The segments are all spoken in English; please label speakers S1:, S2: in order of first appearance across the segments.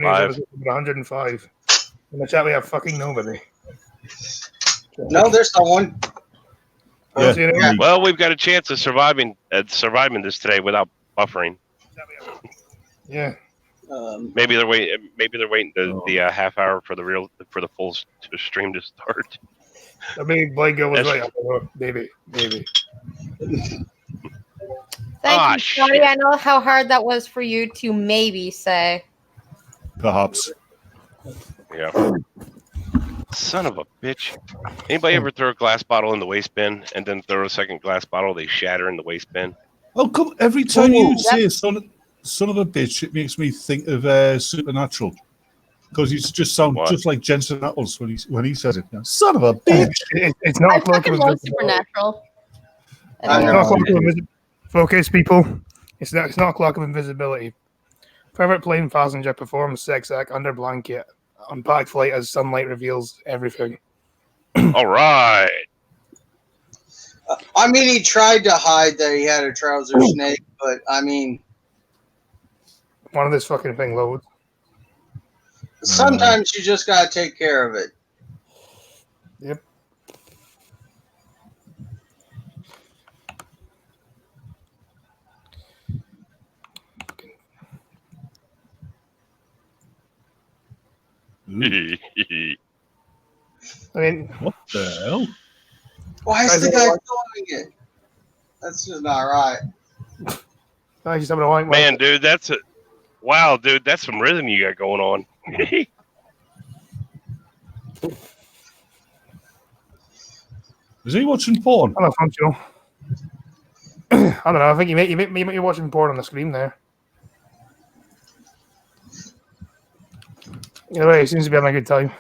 S1: News episode number 105. In the chat, we have fucking nobody.
S2: No, there's someone.
S3: Yeah. Well, we've got a chance of surviving this today without buffering.
S1: Yeah.
S3: Maybe they're waiting. Maybe they're waiting the half hour for the full stream to start.
S1: I mean, Blake was right. Maybe.
S4: Thank you, Scotty. I know how hard that was for you to maybe say.
S5: Perhaps.
S3: Yeah. Son of a bitch. Anybody ever throw a glass bottle in the waste bin and then throw a second glass bottle, they shatter in the waste bin?
S5: Oh, come! Every time you say son of a bitch, it makes me think of Supernatural. Because he just sounds just like Jensen Ackles when he says it. Son of a bitch!
S1: It's not a
S4: fucking love Supernatural.
S1: Focus, people. It's not a clock of invisibility. Private plane passenger performs sex act under blanket on packed flight as sunlight reveals everything.
S3: All right.
S2: I mean, he tried to hide that he had a trouser snake, but I mean,
S1: one of this fucking thing loads.
S2: Sometimes you just gotta take care of it.
S1: Yep. I mean,
S5: what the hell?
S2: Why is the guy filming it? That's just not right.
S3: Man, dude, wow, dude, that's some rhythm you got going on.
S5: Is he watching porn?
S1: I don't know, functional. I don't know. I think you might be watching porn on the screen there. Either way, it seems to be having a good time.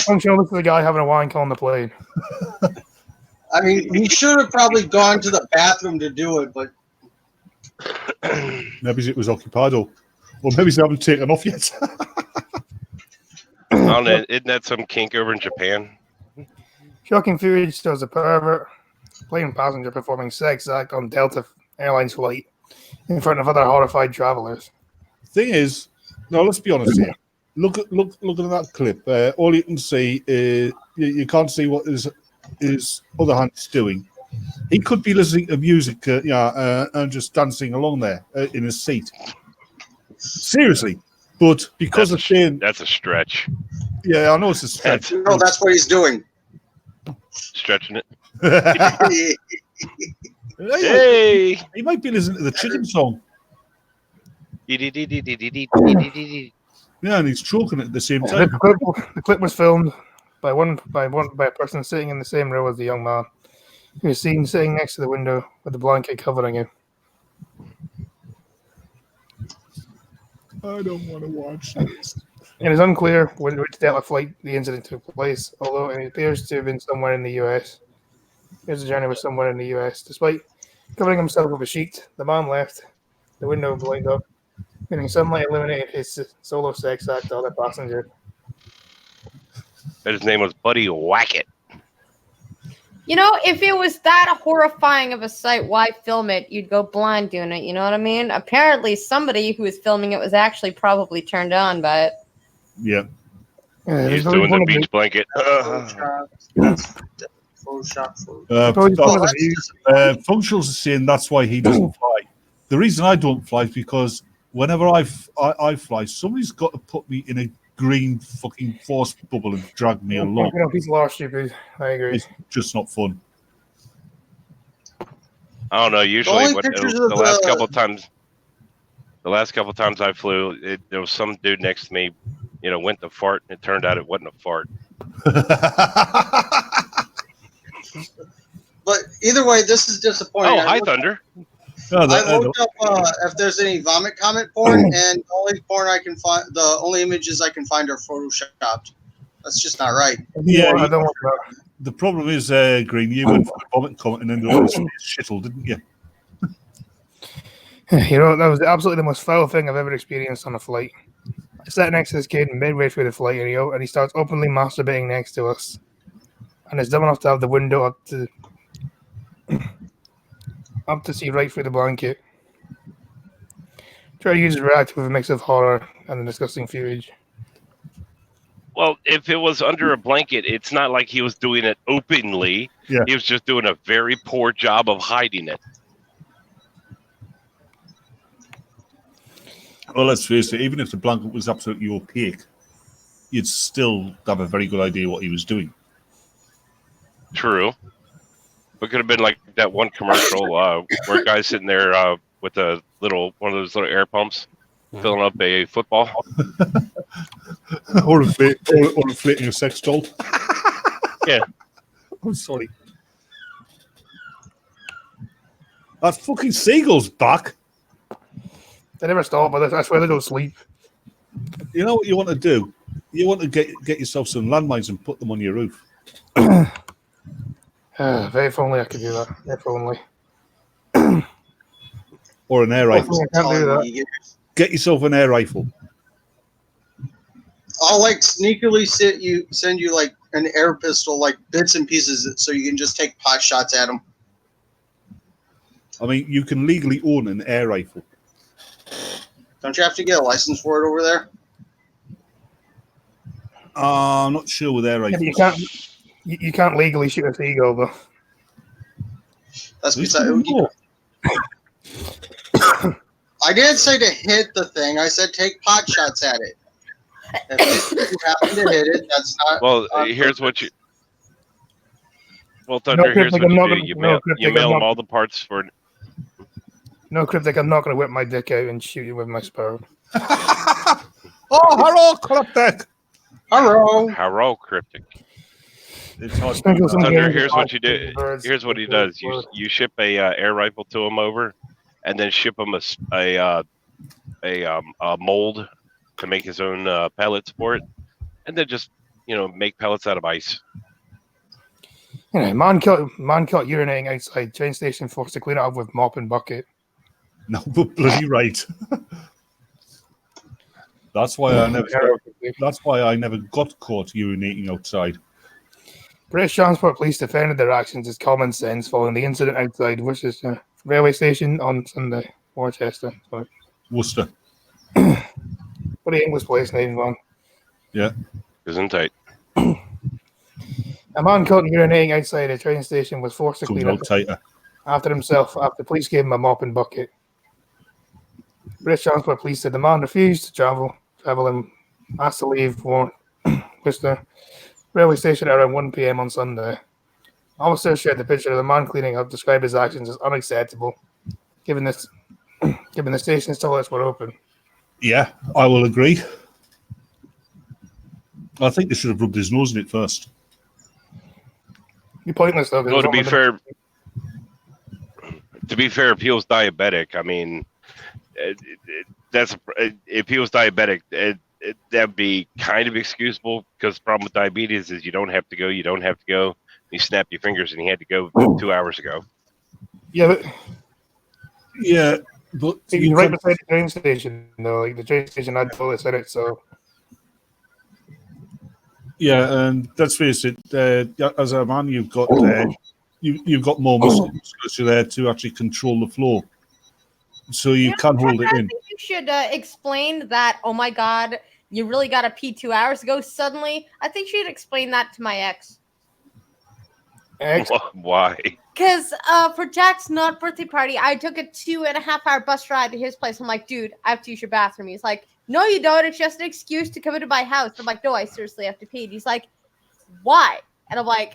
S1: Functional looks like a guy having a wine on the plane.
S2: I mean, he should have probably gone to the bathroom to do it, but
S5: maybe it was occupied, or maybe they haven't taken off yet.
S3: I don't know, isn't that some kink over in Japan?
S1: Shocking footage shows a pervert plane passenger performing sex act on Delta Airlines flight in front of other horrified travelers.
S5: Thing is, no, let's be honest here. Look at that clip. All you can see is you can't see what his other hand's doing. He could be listening to music, and just dancing along there in his seat. Seriously, but because
S3: that's a stretch.
S5: Yeah, I know it's a stretch.
S2: No, that's what he's doing.
S3: Stretching it.
S5: Hey, he might be listening to the chicken song. Yeah, and he's choking at the same time.
S1: The clip was filmed by a person sitting in the same row as the young man. He was seen sitting next to the window with the blanket covering him.
S5: I don't want to watch this.
S1: It is unclear which Delta flight the incident took place, although it appears to have been somewhere in the U.S. His journey was somewhere in the U.S. Despite covering himself with a sheet, the man left the window blind up, meaning sunlight illuminated his solo sex act to other passengers.
S3: His name was Buddy Wackett.
S4: You know, if it was that horrifying of a sight, why film it? You'd go blind doing it, you know what I mean? Apparently, somebody who was filming it was actually probably turned on by it.
S5: Yeah.
S3: He's doing the beach blanket.
S5: Functionals are saying that's why he doesn't fly. The reason I don't fly is because whenever I fly, somebody's got to put me in a green fucking force bubble and drag me along.
S1: He's lost, stupid. I agree.
S5: It's just not fun.
S3: I don't know. Usually, the last couple times I flew, there was some dude next to me, went to fart, and it turned out it wasn't a fart.
S2: But either way, this is disappointing.
S3: Oh, hi, Thunder.
S2: I looked up if there's any vomit comment porn, and the only porn I can find, the only images I can find are photoshopped. That's just not right.
S5: Yeah, the problem is, Green, you went for the vomit comment and ended up with shittle, didn't you?
S1: That was absolutely the most foul thing I've ever experienced on a flight. I sat next to this kid midway through the flight, and he starts openly masturbating next to us, and is dumb enough to have the window up to see right through the blanket. Try to use it react with a mix of horror and the disgusting footage.
S3: Well, if it was under a blanket, it's not like he was doing it openly.
S5: Yeah.
S3: He was just doing a very poor job of hiding it.
S5: Well, let's face it, even if the blanket was absolutely opaque, you'd still have a very good idea what he was doing.
S3: True. It could have been like that one commercial where a guy's sitting there with one of those little air pumps, filling up a football.
S5: or inflating a sex doll.
S3: Yeah.
S5: I'm sorry. That fucking seagull's back.
S1: They never stop, but that's why they don't sleep.
S5: You know what you want to do? You want to get yourself some landmines and put them on your roof.
S1: If only I could do that. If only.
S5: Or an air rifle.
S1: I can't do that.
S5: Get yourself an air rifle.
S2: I'll like sneakily send you like an air pistol, like bits and pieces, so you can just take pot shots at them.
S5: I mean, you can legally own an air rifle.
S2: Don't you have to get a license for it over there?
S5: I'm not sure with air
S1: Yeah,
S5: rifles.
S1: but you can't legally shoot a seagull though.
S2: That's
S5: Who's
S2: beside.
S5: doing more?
S2: I didn't say to hit the thing. I said take pot shots at it. If you happen to hit it, that's not.
S3: Well, here's what you. Well, Thunder,
S1: No,
S3: here's what
S1: I'm
S3: you
S1: not
S3: do.
S1: gonna-
S3: You
S1: no,
S3: mail,
S1: Cryptic,
S3: you
S1: I'm
S3: mail them
S1: not-
S3: all the parts for.
S1: No, Cryptic, I'm not going to whip my dick out and shoot you with my sparrow.
S5: Oh, hello, Cryptic.
S2: Hello.
S3: Harrow Cryptic.
S5: It's hard to
S1: Sprinkle
S5: do
S1: some
S5: that.
S3: Thunder,
S1: games
S3: here's
S1: of
S3: what you do.
S1: live birds.
S3: Here's what he does. You ship a air rifle to him over, and then ship him a mold to make his own pellets for it, and then just make pellets out of ice.
S1: Man caught urinating outside train station, forced to clean it up with mop and bucket.
S5: No, but bloody right. That's why I never got caught urinating outside.
S1: British Transport Police defended their actions as common sense following the incident outside Worcester railway station on Sunday. Worcester. Sorry.
S5: Worcester.
S1: What the English place name on?
S5: Yeah.
S3: Isn't tight.
S1: A man caught urinating outside a train station was forced to
S5: Comes
S1: clean up
S5: out tighter.
S1: after himself after police gave him a mop and bucket. British Transport Police said the man refused to travel and asked to leave Worcester railway station at around 1 p.m. on Sunday. Officers shared the picture of the man cleaning up, described his actions as unacceptable, given the station's toilets were open.
S5: Yeah, I will agree. I think they should have rubbed his nose in it first.
S1: Be pointless though. 'cause
S3: No,
S1: it's
S3: to be
S1: not
S3: fair, if he was diabetic, I mean, if he was diabetic, that'd be kind of excusable because the problem with diabetes is you don't have to go. You snap your fingers, and he had to go 2 hours ago.
S1: Yeah, but
S5: He's
S1: you're right beside the train station though. Like the train station had toilets in it, so
S5: Yeah, and let's face it. As a man, you've got you've got more musculature there to actually control the flow, so you can hold it
S4: I
S5: in.
S4: think you should explain that. Oh my God, you really got to pee 2 hours ago. Suddenly, I think you should explain that to my ex.
S3: Why?
S4: Because for Jack's not birthday party, I took a 2.5 hour bus ride to his place. I'm like, dude, I have to use your bathroom. He's like, no, you don't. It's just an excuse to come into my house. I'm like, no, I seriously have to pee. And he's like, why? And I'm like,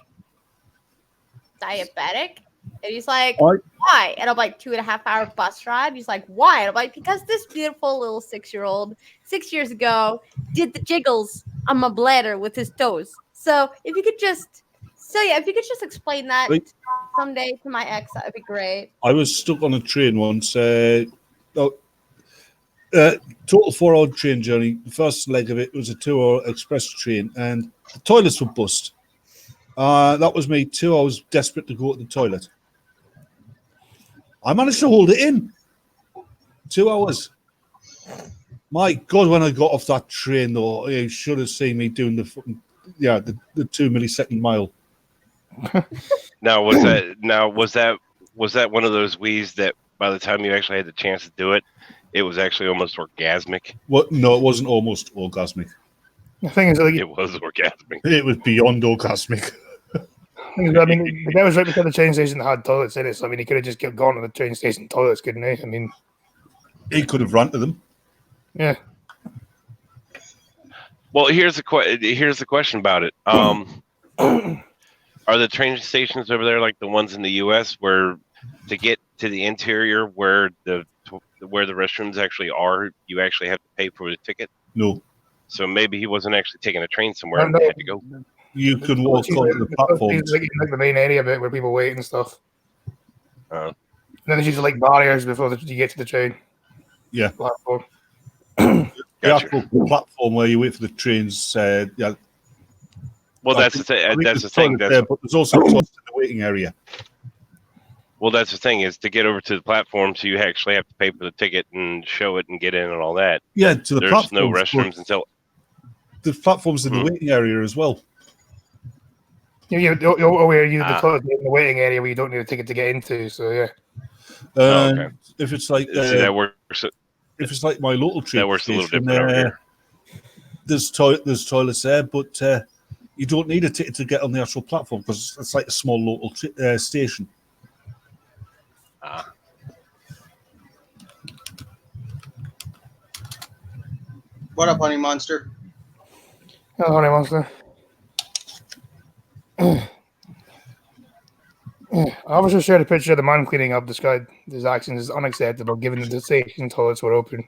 S4: diabetic? And he's like, why? And I'm like, 2.5 hour bus ride. He's like, why? And I'm like, because this beautiful little 6-year-old 6 years ago did the jiggles on my bladder with his toes. So if you could just explain that someday to my ex, that would be great.
S5: I was stuck on a train once. Total 4-hour train journey. The first leg of it was a 2-hour express train, and the toilets were bust. That was me 2 hours desperate to go to the toilet. I managed to hold it in 2 hours. My God, when I got off that train, though, you should have seen me doing the 2 millisecond mile.
S3: Now was that one of those wheeze that by the time you actually had the chance to do it, it was actually almost orgasmic.
S5: What? No, it wasn't almost orgasmic.
S1: The thing is, like,
S3: It was orgasmic.
S5: It was beyond orgasmic.
S1: I mean, the guy was right beside the train station that had toilets in it. So I mean, he could have just gone to the train station toilets, couldn't he? I mean,
S5: He could have ran to them.
S1: yeah.
S3: Well, here's the question about it. Are the train stations over there like the ones in the U.S. where to get to the interior where the restrooms actually are, you actually have to pay for the ticket?
S5: No,
S3: So maybe he wasn't actually taking a train somewhere and
S1: No.
S3: had to go.
S5: you can walk onto the platforms.
S1: Like the main area bit where people wait and stuff.
S3: Uh.
S1: And then there's usually like barriers before you get to the train.
S5: Yeah.
S1: Platform.
S5: The
S3: Gotcha.
S5: actual platform where you wait for the trains. Yeah,
S3: Well, that's the
S5: I
S3: thing.
S5: think
S3: That's the
S5: there's
S3: thing.
S5: toilets there, but there's also toilets in the waiting area.
S3: Well, that's the thing is to get over to the platform, so you actually have to pay for the ticket and show it and get in and all that.
S5: Yeah, to the
S3: There's
S5: platforms.
S3: no restrooms
S5: but
S3: until.
S5: the platforms in the
S3: Hmm.
S5: waiting area as well.
S1: You're aware you the
S3: Ah.
S1: toilet in the waiting area where you don't need a ticket to get into. So yeah.
S5: And
S3: okay.
S5: if it's like
S3: See, that works.
S5: if it's like my local train
S3: That works a little
S5: station,
S3: different over here.
S5: there's toilets there, but you don't need a ticket to get on the actual platform because it's like a small local station.
S3: Ah.
S2: What up, Honey Monster?
S1: Hello, honey monster. Officer shared a picture of the man cleaning up, described his actions as unacceptable given that the station toilets were open.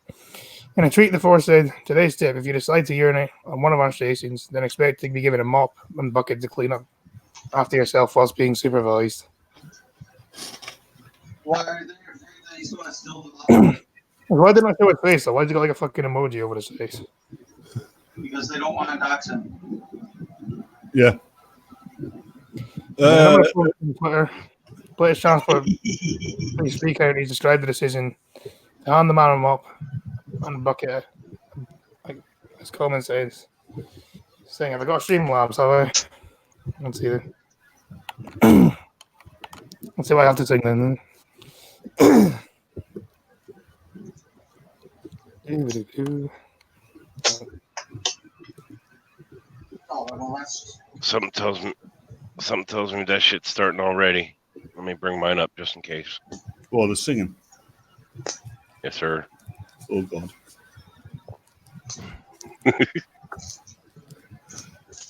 S1: In a tweet, the force said, "Today's tip, if you decide to urinate on one of our stations, then expect to be given a mop and bucket to clean up after yourself whilst being supervised."
S2: Why are they afraid that he's going to steal the
S1: Why didn't I show his face though? Why'd you got like a fucking emoji over his face?
S2: because they don't want to dox him.
S5: Yeah.
S1: On Twitter, British Transport Police speak out. He's described the decision to hand the man a mop and a bucket. Like, as common sense. Saying, "Have I got Streamlabs? Have I?" Let's see. Let's see what I have to sing then.
S2: Oh, well, that's
S3: Something tells me that shit's starting already. Let me bring mine up just in case.
S5: Well, they're singing.
S3: Yes, sir.
S5: Oh God.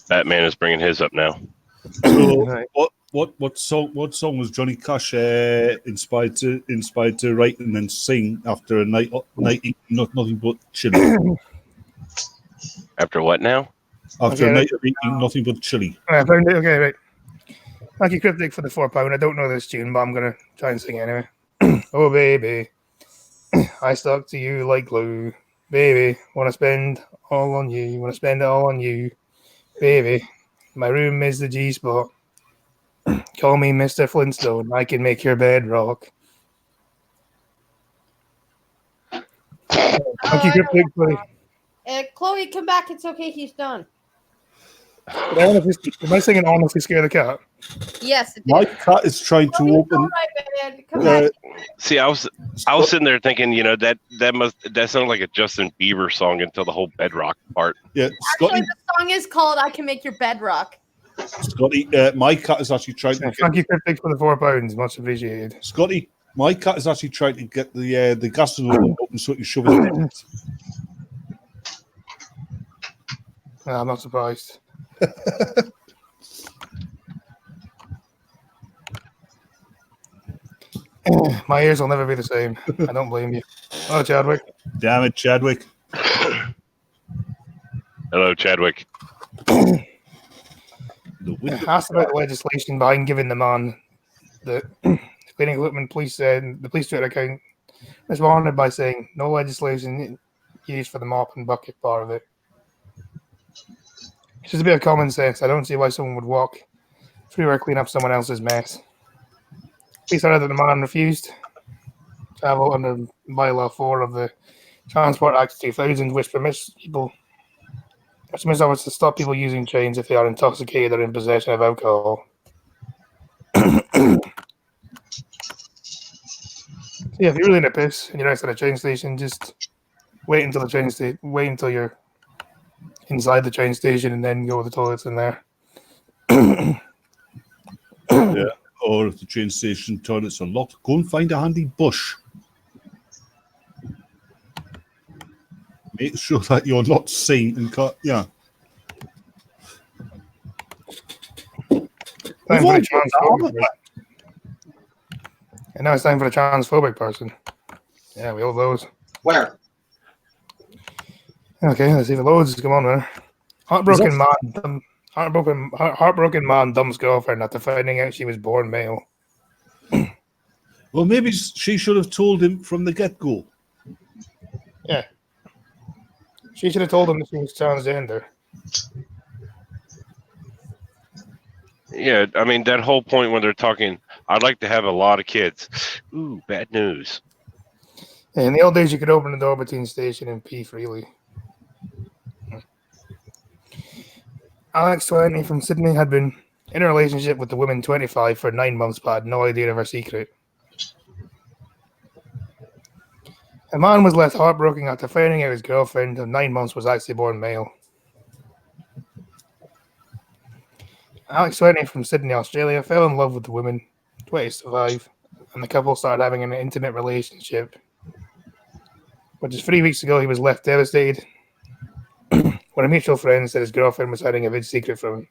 S3: Batman is bringing his up now.
S5: So
S1: Right.
S5: what song was Johnny Cash inspired to write and then sing after a night eating nothing but chili?
S3: After what now?
S5: After
S1: Okay,
S5: a night of eating nothing but chili.
S1: I found it. Okay, right. Thank you, Cryptic, for the £4. I don't know this tune, but I'm gonna try and sing it anyway. Oh baby, I stuck to you like glue. Baby, wanna spend all on you. Wanna spend it all on you. Baby, my room is the G spot. Call me Mr. Flintstone. I can make your bed rock. Thank you, Cryptic.
S4: Chloe, come back. It's okay. He's done.
S1: Am I singing "Honestly Scare the Cat"?
S4: Yes, it did.
S5: My cat is trying to
S4: Chloe, it's
S5: open.
S4: all right, man. Come back.
S3: See, I was sitting there thinking, that sounded like a Justin Bieber song until the whole bedrock part.
S5: Yeah,
S4: Actually,
S5: Scotty.
S4: the song is called "I Can Make Your Bed Rock."
S5: Scotty, my cat is actually trying to get.
S1: Thank you, Cryptic, for the £4. Much appreciated.
S5: Scotty, my cat is actually trying to get the gas door open so it can shove his head in.
S1: No, I'm not surprised. My ears will never be the same. I don't blame you. Oh, Chadwick.
S5: Damn it, Chadwick.
S3: Hello, Chadwick.
S5: The window-
S1: Asked about the legislation behind giving the man the cleaning equipment. Police said the police Twitter account responded by saying no legislation used for the mop and bucket part of it. It's just a bit of common sense. I don't see why someone would walk through or clean up someone else's mess. Police said that the man refused to travel under bylaw 4 of the Transport Act 2000, which permits officers to stop people using trains if they are intoxicated or in possession of alcohol. Yeah, if you're really in a piss and you're next to the train station, just wait until the train station. Wait until you're inside the train station, and then go to the toilets in there.
S5: Yeah. Or if the train station toilets are locked, go and find a handy bush. Make sure that you're not seen and cut. Yeah.
S1: Time
S5: We've
S1: for
S5: all
S1: the
S5: got that,
S1: transphobic
S5: haven't we?
S1: person. And now it's time for the transphobic person. Yeah, we all those.
S2: Where?
S1: Okay, let's see the loads. Come on, man. Heartbroken man dumps girlfriend after finding out she was born male.
S5: Well, maybe she should have told him from the get-go.
S1: Yeah. She should have told him that she was transgender.
S3: Yeah, I mean that whole point when they're talking, I'd like to have a lot of kids. Ooh, bad news.
S1: In the old days, you could open the door between station and pee freely. Alex, 20, from Sydney, had been in a relationship with the woman 25 for 9 months, but had no idea of her secret. A man was left heartbroken after finding out his girlfriend of 9 months was actually born male. Alex, 20, from Sydney, Australia, fell in love with the woman, 25, and the couple started having an intimate relationship. But just 3 weeks ago, he was left devastated when a mutual friend said his girlfriend was hiding a big secret from him.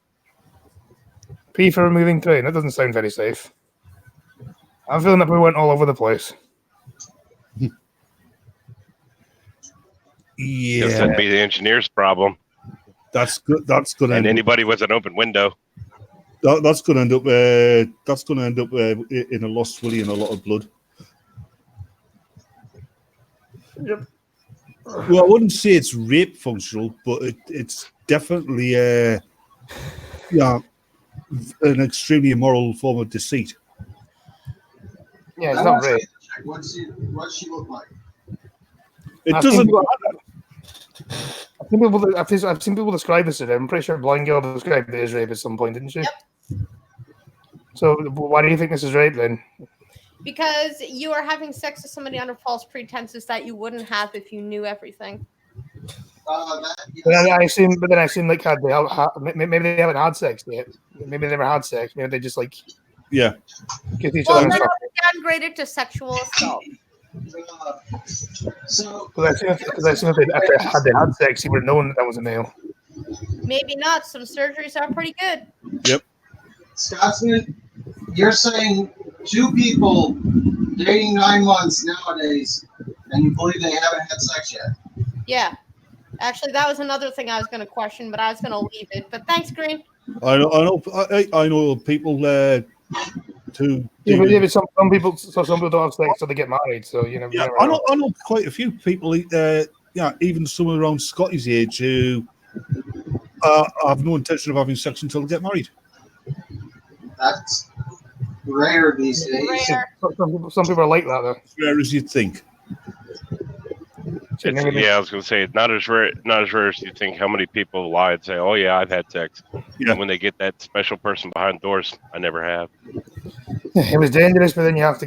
S1: P for removing train. That doesn't sound very safe. I'm feeling that we went all over the place.
S3: Guess that'd be the engineer's problem.
S5: That's good. That's going to
S3: And anybody with an open window.
S5: that's going to end up. That's going to end up in a lost willy and a lot of blood.
S1: Yep.
S5: Well, I wouldn't say it's rape functional, but it's definitely an extremely immoral form of deceit.
S1: Yeah, it's not rape.
S2: What's she look like?
S5: It
S1: I've
S5: doesn't.
S1: I've seen people describe this as rape. I'm pretty sure Blind Girl described it as rape at some point, didn't she?
S4: Yep.
S1: So why do you think this is rape then?
S4: Because you are having sex with somebody under false pretenses that you wouldn't have if you knew everything.
S1: But I assume like maybe they haven't had sex yet. Maybe they never had sex. Maybe they just like
S5: Yeah.
S1: kiss each
S4: Well,
S1: other.
S4: then
S1: And
S4: it's downgraded to sexual assault.
S2: So
S1: because I assume if they had sex, he would have known that was a male.
S4: Maybe not. Some surgeries are pretty good.
S2: Scotsman, you're saying two people dating 9 months nowadays, and you believe they haven't had sex yet?
S4: Yeah. Actually, that was another thing I was going to question, but I was going to leave it. But thanks, Green.
S5: I know people who.
S1: Yeah, but some people don't have sex, so they get married. So you know.
S5: Yeah, I know quite a few people. Even someone around Scotty's age who have no intention of having sex until they get married.
S2: That's rare these days.
S4: Rare.
S1: Some people are like that though.
S5: As rare as you'd think.
S3: I was going to say it's not as rare as you think. How many people lie and say, "Oh yeah, I've had sex,"
S5: Yeah.
S3: and when they get that special person behind doors, I never have.
S1: It was dangerous, but then you have to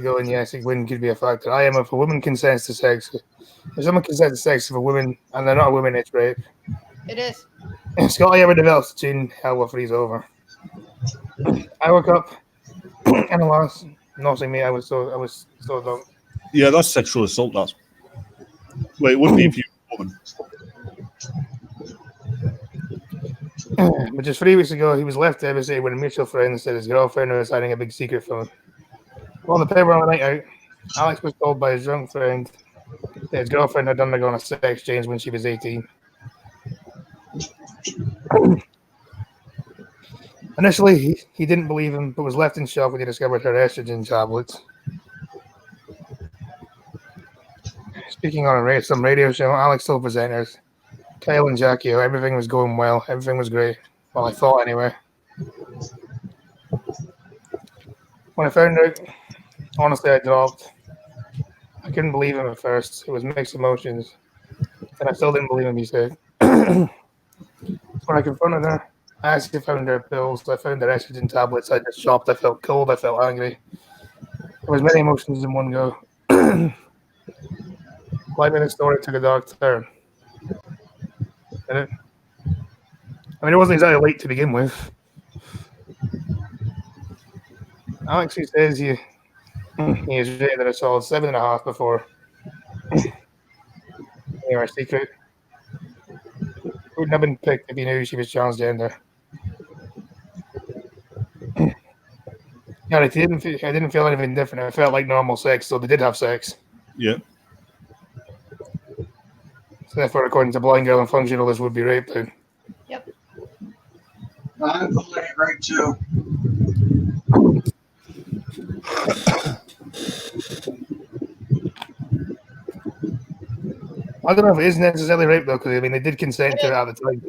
S1: go and yes, when could be a factor. I am if a woman consents to sex. If someone consents to sex with a woman and they're not a woman, it's rape.
S4: It is.
S1: Scotty ever develops a tune, hell will freeze over. I woke up and I was nothing me. I was so dumb.
S5: Yeah, that's sexual assault. That. Well, it wouldn't be if you were a woman.
S1: But just 3 weeks ago, he was left devastated when a mutual friend said his girlfriend was hiding a big secret from him. On the paper on the night out, Alex was told by his drunk friend that his girlfriend had undergone a sex change when she was 18. Initially, he didn't believe him, but was left in shock when he discovered her estrogen tablets. Speaking on some radio show, Alex told presenters, Kyle and Jackie, everything was going well. Everything was great. Well, I thought anyway. When I found out, honestly, I dropped. I couldn't believe him at first. It was mixed emotions. And I still didn't believe him, he said. When I confronted her, I actually found her pills. I found her estrogen tablets. I just shocked. I felt cold. I felt angry. There was many emotions in one go. 5 minute story took a dark turn. Did it? I mean, it wasn't exactly late to begin with. Alex, who says he is rated a solid 7.5 before our secret. Wouldn't have been picked if he knew she was transgender. Yeah, I didn't feel anything different. It felt like normal sex, so they did have sex.
S5: Yeah.
S1: So therefore, according to Blind Girl and Functional, this would be rape then.
S4: Yep.
S2: I'm calling it right too.
S1: I don't know if it is necessarily rape though, because I mean they did consent to it at the time.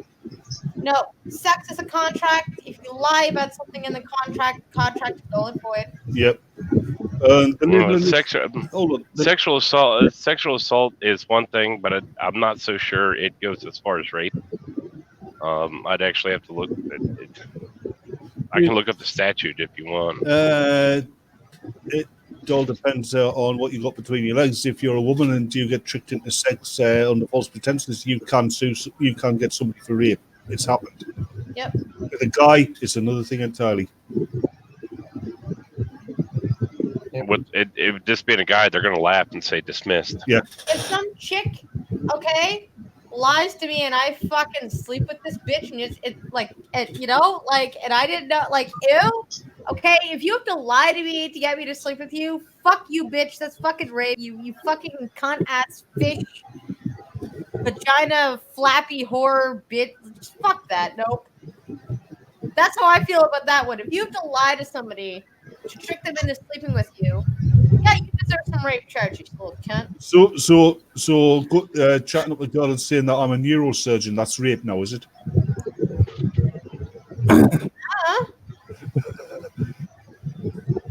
S4: No, sex is a contract. If you lie about something in the contract is null and void.
S5: Yep. The labeling is- hold on.
S3: Sexual assault is one thing, but I'm not so sure it goes as far as rape. I'd actually have to look. I can look up the statute if you want.
S5: It all depends on what you got between your legs. If you're a woman and you get tricked into sex under false pretenses, you can get somebody for rape. It's happened.
S4: Yep.
S5: With a guy, it's another thing entirely.
S3: With it just being a guy, they're gonna laugh and say dismissed.
S5: Yeah.
S4: If some chick, okay, lies to me and I fucking sleep with this bitch and and I didn't know, like, ew. Okay, if you have to lie to me to get me to sleep with you, fuck you, bitch. That's fucking rape. You fucking cunt ass fish, vagina flappy whore bitch. Fuck that. Nope. That's how I feel about that one. If you have to lie to somebody to trick them into sleeping with you, yeah, you deserve some rape charges, you little cunt.
S5: So chatting up with God and saying that I'm a neurosurgeon, that's rape now, is it?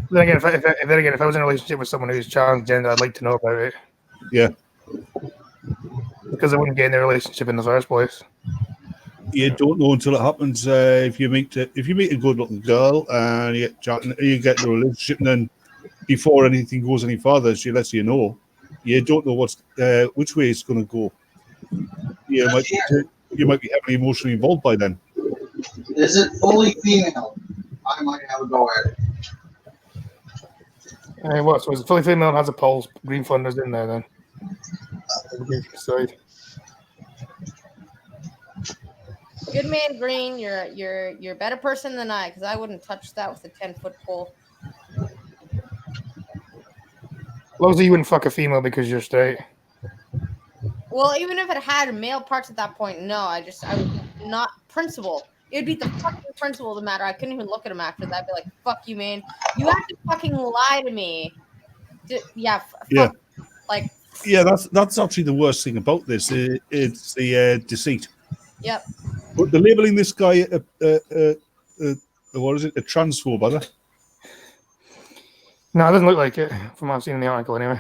S1: Then again, if I was in a relationship with someone who's transgender, I'd like to know about it.
S5: Yeah.
S1: Because I wouldn't get in a relationship in the first place.
S5: You don't know until it happens. If you meet a good-looking girl and you get chatting, you get in a relationship, and then before anything goes any further, she lets you know. You don't know which way it's going to go. You might be heavily emotionally involved by then.
S2: Is it fully female? I might have a go at it.
S1: What? So it's fully female and has a pulse. Green Thunder's in there then.
S4: Good man, Green. You're a better person than I, because I wouldn't touch that with a 10-foot pole.
S1: As long as you wouldn't fuck a female because you're straight.
S4: Well, even if it had male parts at that point, no. I would not principle. It would be the fucking principle of the matter. I couldn't even look at him after that. I'd be like, fuck you, man. You have to fucking lie to me. Yeah. Like.
S5: Yeah, that's actually the worst thing about this. It's the deceit.
S4: Yep.
S5: But they're labeling this guy what is it? A transphobe, are they?
S1: No, it doesn't look like it from what I've seen in the article anyway.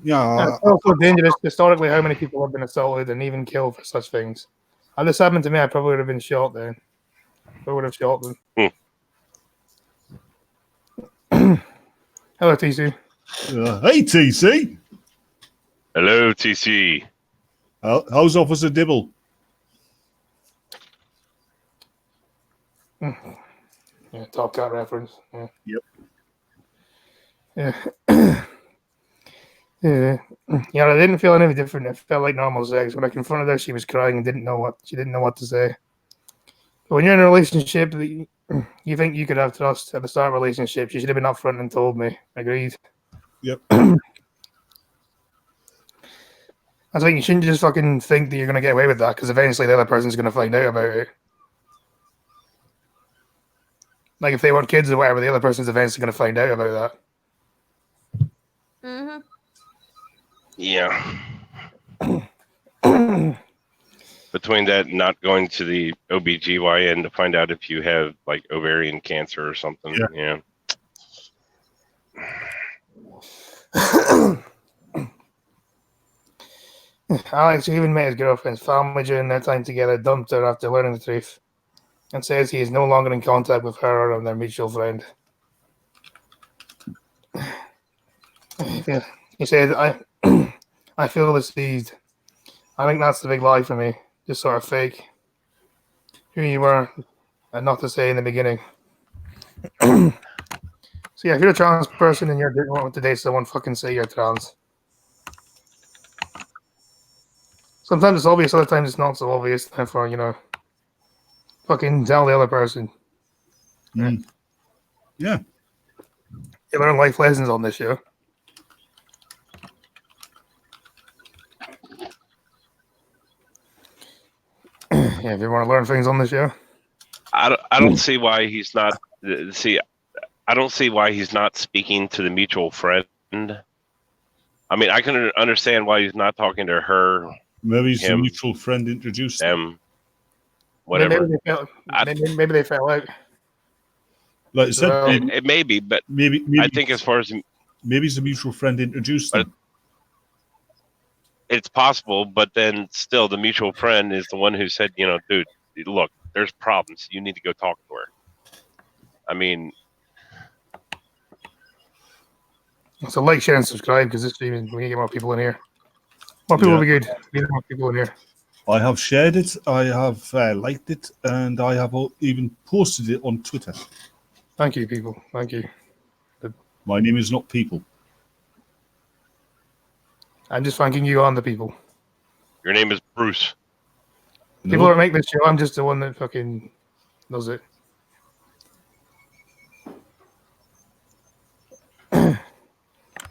S5: Yeah.
S1: It's also dangerous historically how many people have been assaulted and even killed for such things. Had this happened to me, I probably would have been shot then. I would have shot them. Hello, TC.
S5: Hey, TC.
S3: Hello, TC.
S5: How's Officer Dibble?
S1: Yeah, Top Cat reference. Yeah.
S5: Yep.
S1: Yeah. Yeah, I didn't feel any different. It felt like normal sex. When I confronted her, she was crying and didn't know what to say. But when you're in a relationship, you think you could have trust at the start of a relationship. She should have been upfront and told me. Agreed.
S5: Yep.
S1: I was like, you shouldn't just fucking think that you're gonna get away with that, because eventually the other person's gonna find out about it. Like if they want kids or whatever, the other person's eventually gonna find out about that.
S4: Mm-hmm.
S3: Yeah. Between that and not going to the OBGYN to find out if you have like ovarian cancer or something. Yeah.
S1: Alex even met his girlfriend's family during their time together, dumped her after learning the truth, and says he is no longer in contact with her or their mutual friend. Yeah. He said, I feel deceived. I think that's the big lie for me. Just sort of fake who you were and not to say in the beginning. So yeah, if you're a trans person and you're wanting to date someone, fucking say you're trans. Sometimes it's obvious, other times it's not so obvious. Therefore, fucking tell the other person.
S5: Mm. Yeah.
S1: You learn life lessons on this show. Yeah, if you want to learn things on the show.
S3: I don't see why he's not. See, I don't see why he's not speaking to the mutual friend. I mean, I can understand why he's not talking to her,
S5: Maybe he's a
S3: him,
S5: mutual friend introduced them.
S3: them, whatever.
S1: Maybe they fell out.
S5: Like I said,
S1: Well,
S3: It may be, but
S5: maybe
S3: I think as far as
S5: maybe it's a mutual friend introduced them.
S3: it's possible, but then still the mutual friend is the one who said, dude, look, there's problems. You need to go talk to her. I mean,
S1: so like, share, and subscribe because this stream, we need to get more people in here. More people will be good. We need more people in here.
S5: I have shared it, I have liked it, and I have even posted it on Twitter.
S1: Thank you, people. Thank you.
S5: My name is not People.
S1: I'm just thanking you on the people.
S3: your name is Bruce.
S1: People that make this show, I'm just the one that fucking does it.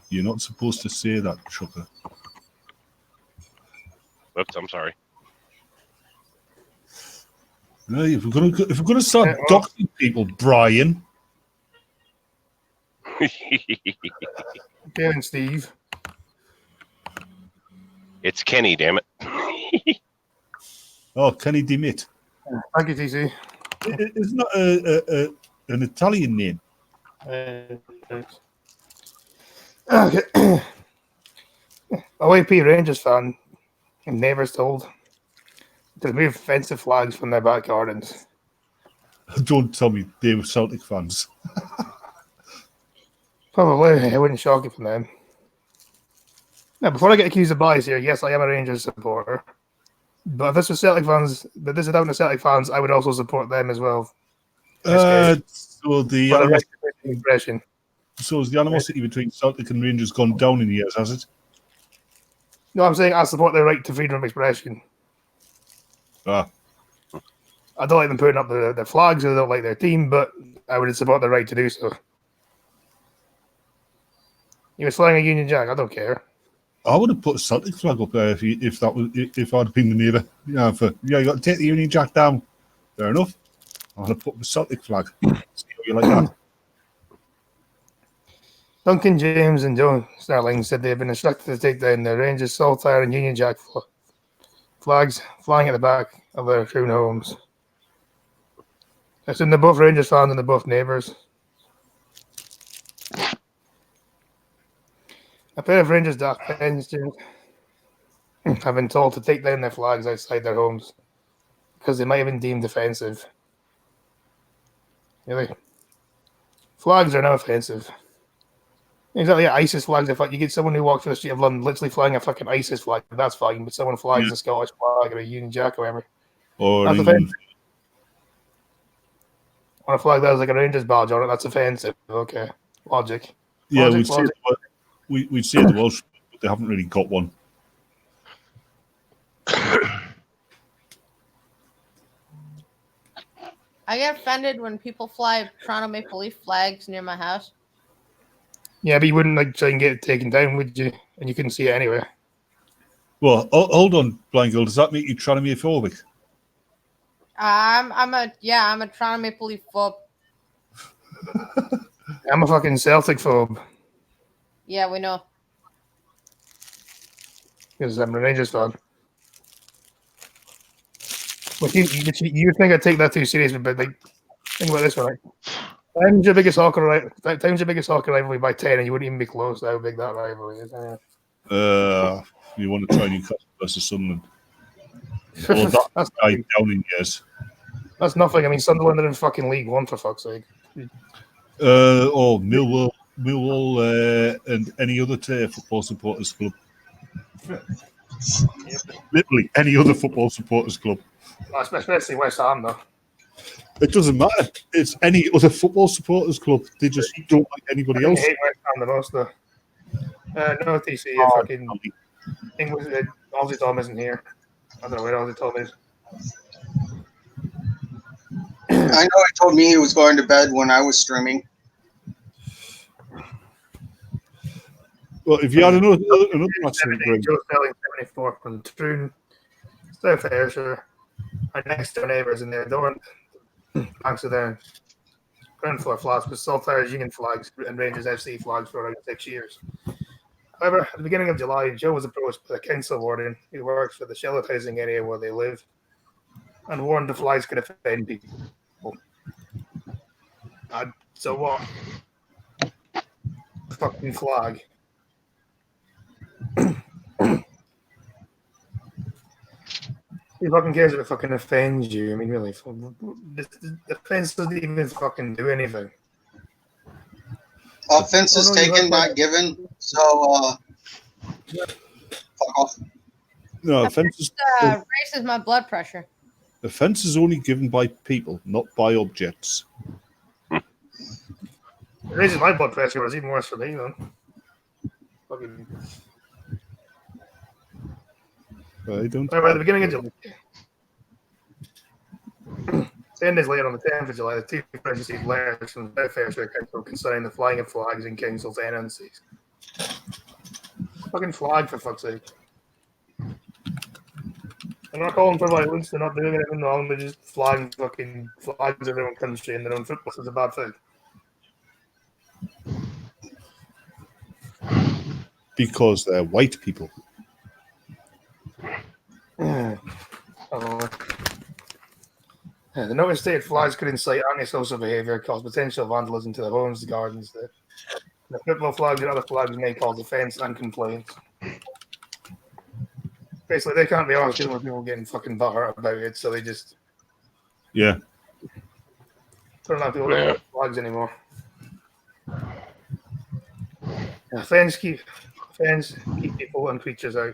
S5: You're not supposed to say that, Chucker.
S3: Oops, I'm sorry.
S5: No, if we're gonna start doxing people, Brian.
S1: Dan and Steve.
S3: It's Kenny, damn it.
S5: Oh, Kenny Dimit.
S1: Thank you, TC.
S5: Isn't that an Italian name?
S1: Okay. OAP Rangers fan and neighbours told to remove offensive flags from their back gardens.
S5: Don't tell me they were Celtic fans.
S1: Probably, it wouldn't shock you from them. Now, before I get accused of bias here, yes, I am a Rangers supporter. But if this was Celtic fans, but this is down to Celtic fans, I would also support them as well.
S5: So the
S1: For the right to impression.
S5: So has the animosity between Celtic and Rangers gone down in the years, has it?
S1: No, I'm saying I support their right to freedom of expression.
S5: Ah.
S1: I don't like them putting up their flags, I don't like their team, but I would support their right to do so. You were flying a Union Jack, I don't care.
S5: I would have put a Celtic flag up there if I'd been the neighbour. You got to take the Union Jack down. Fair enough. I would have put the Celtic flag. See how you like that.
S1: Duncan James and Joe Starling said they have been instructed to take down the Rangers, Saltire, and Union Jack flags flying at the back of their own homes. I assume they're both Rangers fans and they're both neighbours. A pair of Rangers dark pens have been told to take down their flags outside their homes because they might have been deemed offensive. Really? Flags are not offensive. Exactly, yeah, ISIS flags. If you get someone who walks through the street of London literally flying a fucking ISIS flag, that's fine. But someone flags a Scottish flag or a Union Jack or whatever, that's offensive. On a flag that has like a Rangers badge on it, that's offensive. Okay, logic.
S5: Yeah, we'd say the Welsh, but they haven't really got one.
S4: I get offended when people fly Toronto Maple Leaf flags near my house.
S1: Yeah, but you wouldn't try and get it taken down, would you? And you couldn't see it anywhere.
S5: Well, hold on, Blind Girl. Does that make you transphobic?
S4: I'm a Toronto Maple Leaf phobe.
S1: I'm a fucking Celtic phobe.
S4: Yeah, we know.
S1: Because I'm a Rangers fan. But you think I'd take that too seriously, but think about this one. Times your biggest hockey rivalry by 10, and you wouldn't even be close to how big that rivalry is.
S5: You want to try Newcastle versus Sunderland? Well, that's died down in years.
S1: That's nothing. I mean, Sunderland are in fucking League One, for fuck's sake.
S5: Millwall. Millwall and any other football supporters club. Literally any other football supporters club.
S1: Well, especially West Ham, though.
S5: It doesn't matter. It's any other football supporters club. They just don't like anybody
S1: I
S5: else.
S1: hate West Ham the most, though. No, TC, fucking English. Aussie Tom isn't here. I don't know where Aussie Tom is.
S2: I know he told me he was going to bed when I was streaming.
S5: Well, if you had another match,
S1: Joe Sterling 74 from Troon, South Ayrshire. Our next door neighbours in there, Dorn, thanks to their ground floor flags with Saltires Union flags and Rangers FC flags for around 6 years. However, at the beginning of July, Joe was approached by the council warden who works for the sheltered housing area where they live and warned the flags could offend people. So what? Fucking flag. Who fucking cares if it fucking offends you? I mean, really, the offense doesn't even fucking do anything.
S2: Offense is taken, not given. So, fuck off.
S5: No, offense is
S4: raises my blood pressure.
S5: offense is only given by people, not by objects.
S1: It raises my blood pressure, but it's even worse for me, though. Fucking.
S5: I don't.
S1: By the beginning of July. 10 days later, on the 10th of July, the two friends received letters from the South Ayrshire Council concerning the flying of flags in council's NNCs. Fucking flag, for fuck's sake. They're not calling for violence, they're not doing anything wrong, they're just flying fucking flags of their own country and their own football. It's a bad thing.
S5: Because they're white people.
S1: The notice stated flags could incite antisocial behaviour, cause potential vandalism to the homes, the gardens. The football flags and other flags may cause offence and complaints. Basically, they can't be honest with people getting fucking butthurt about it, so they just
S5: Yeah.
S1: don't have people to flags anymore. Fans keep people and creatures out.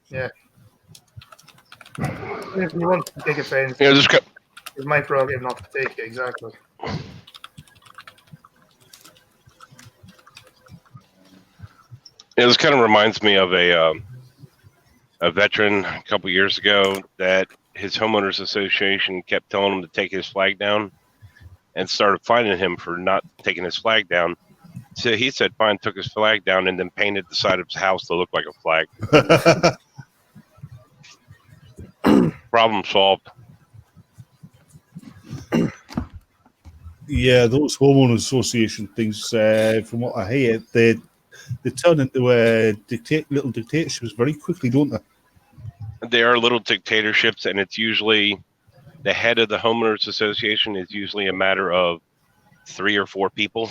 S1: Yeah. If you want to take offence,
S3: Yeah, just
S1: it's my prerogative not to take it, exactly.
S3: This kind of reminds me of a veteran a couple years ago that his homeowners association kept telling him to take his flag down, and started fining him for not taking his flag down. So he said, "Fine," took his flag down, and then painted the side of his house to look like a flag. Problem solved.
S5: Yeah, those homeowner association things, from what I hear, they turn into little dictatorships very quickly, don't they?
S3: They are little dictatorships, and it's usually the head of the homeowners association is usually a matter of 3 or 4 people.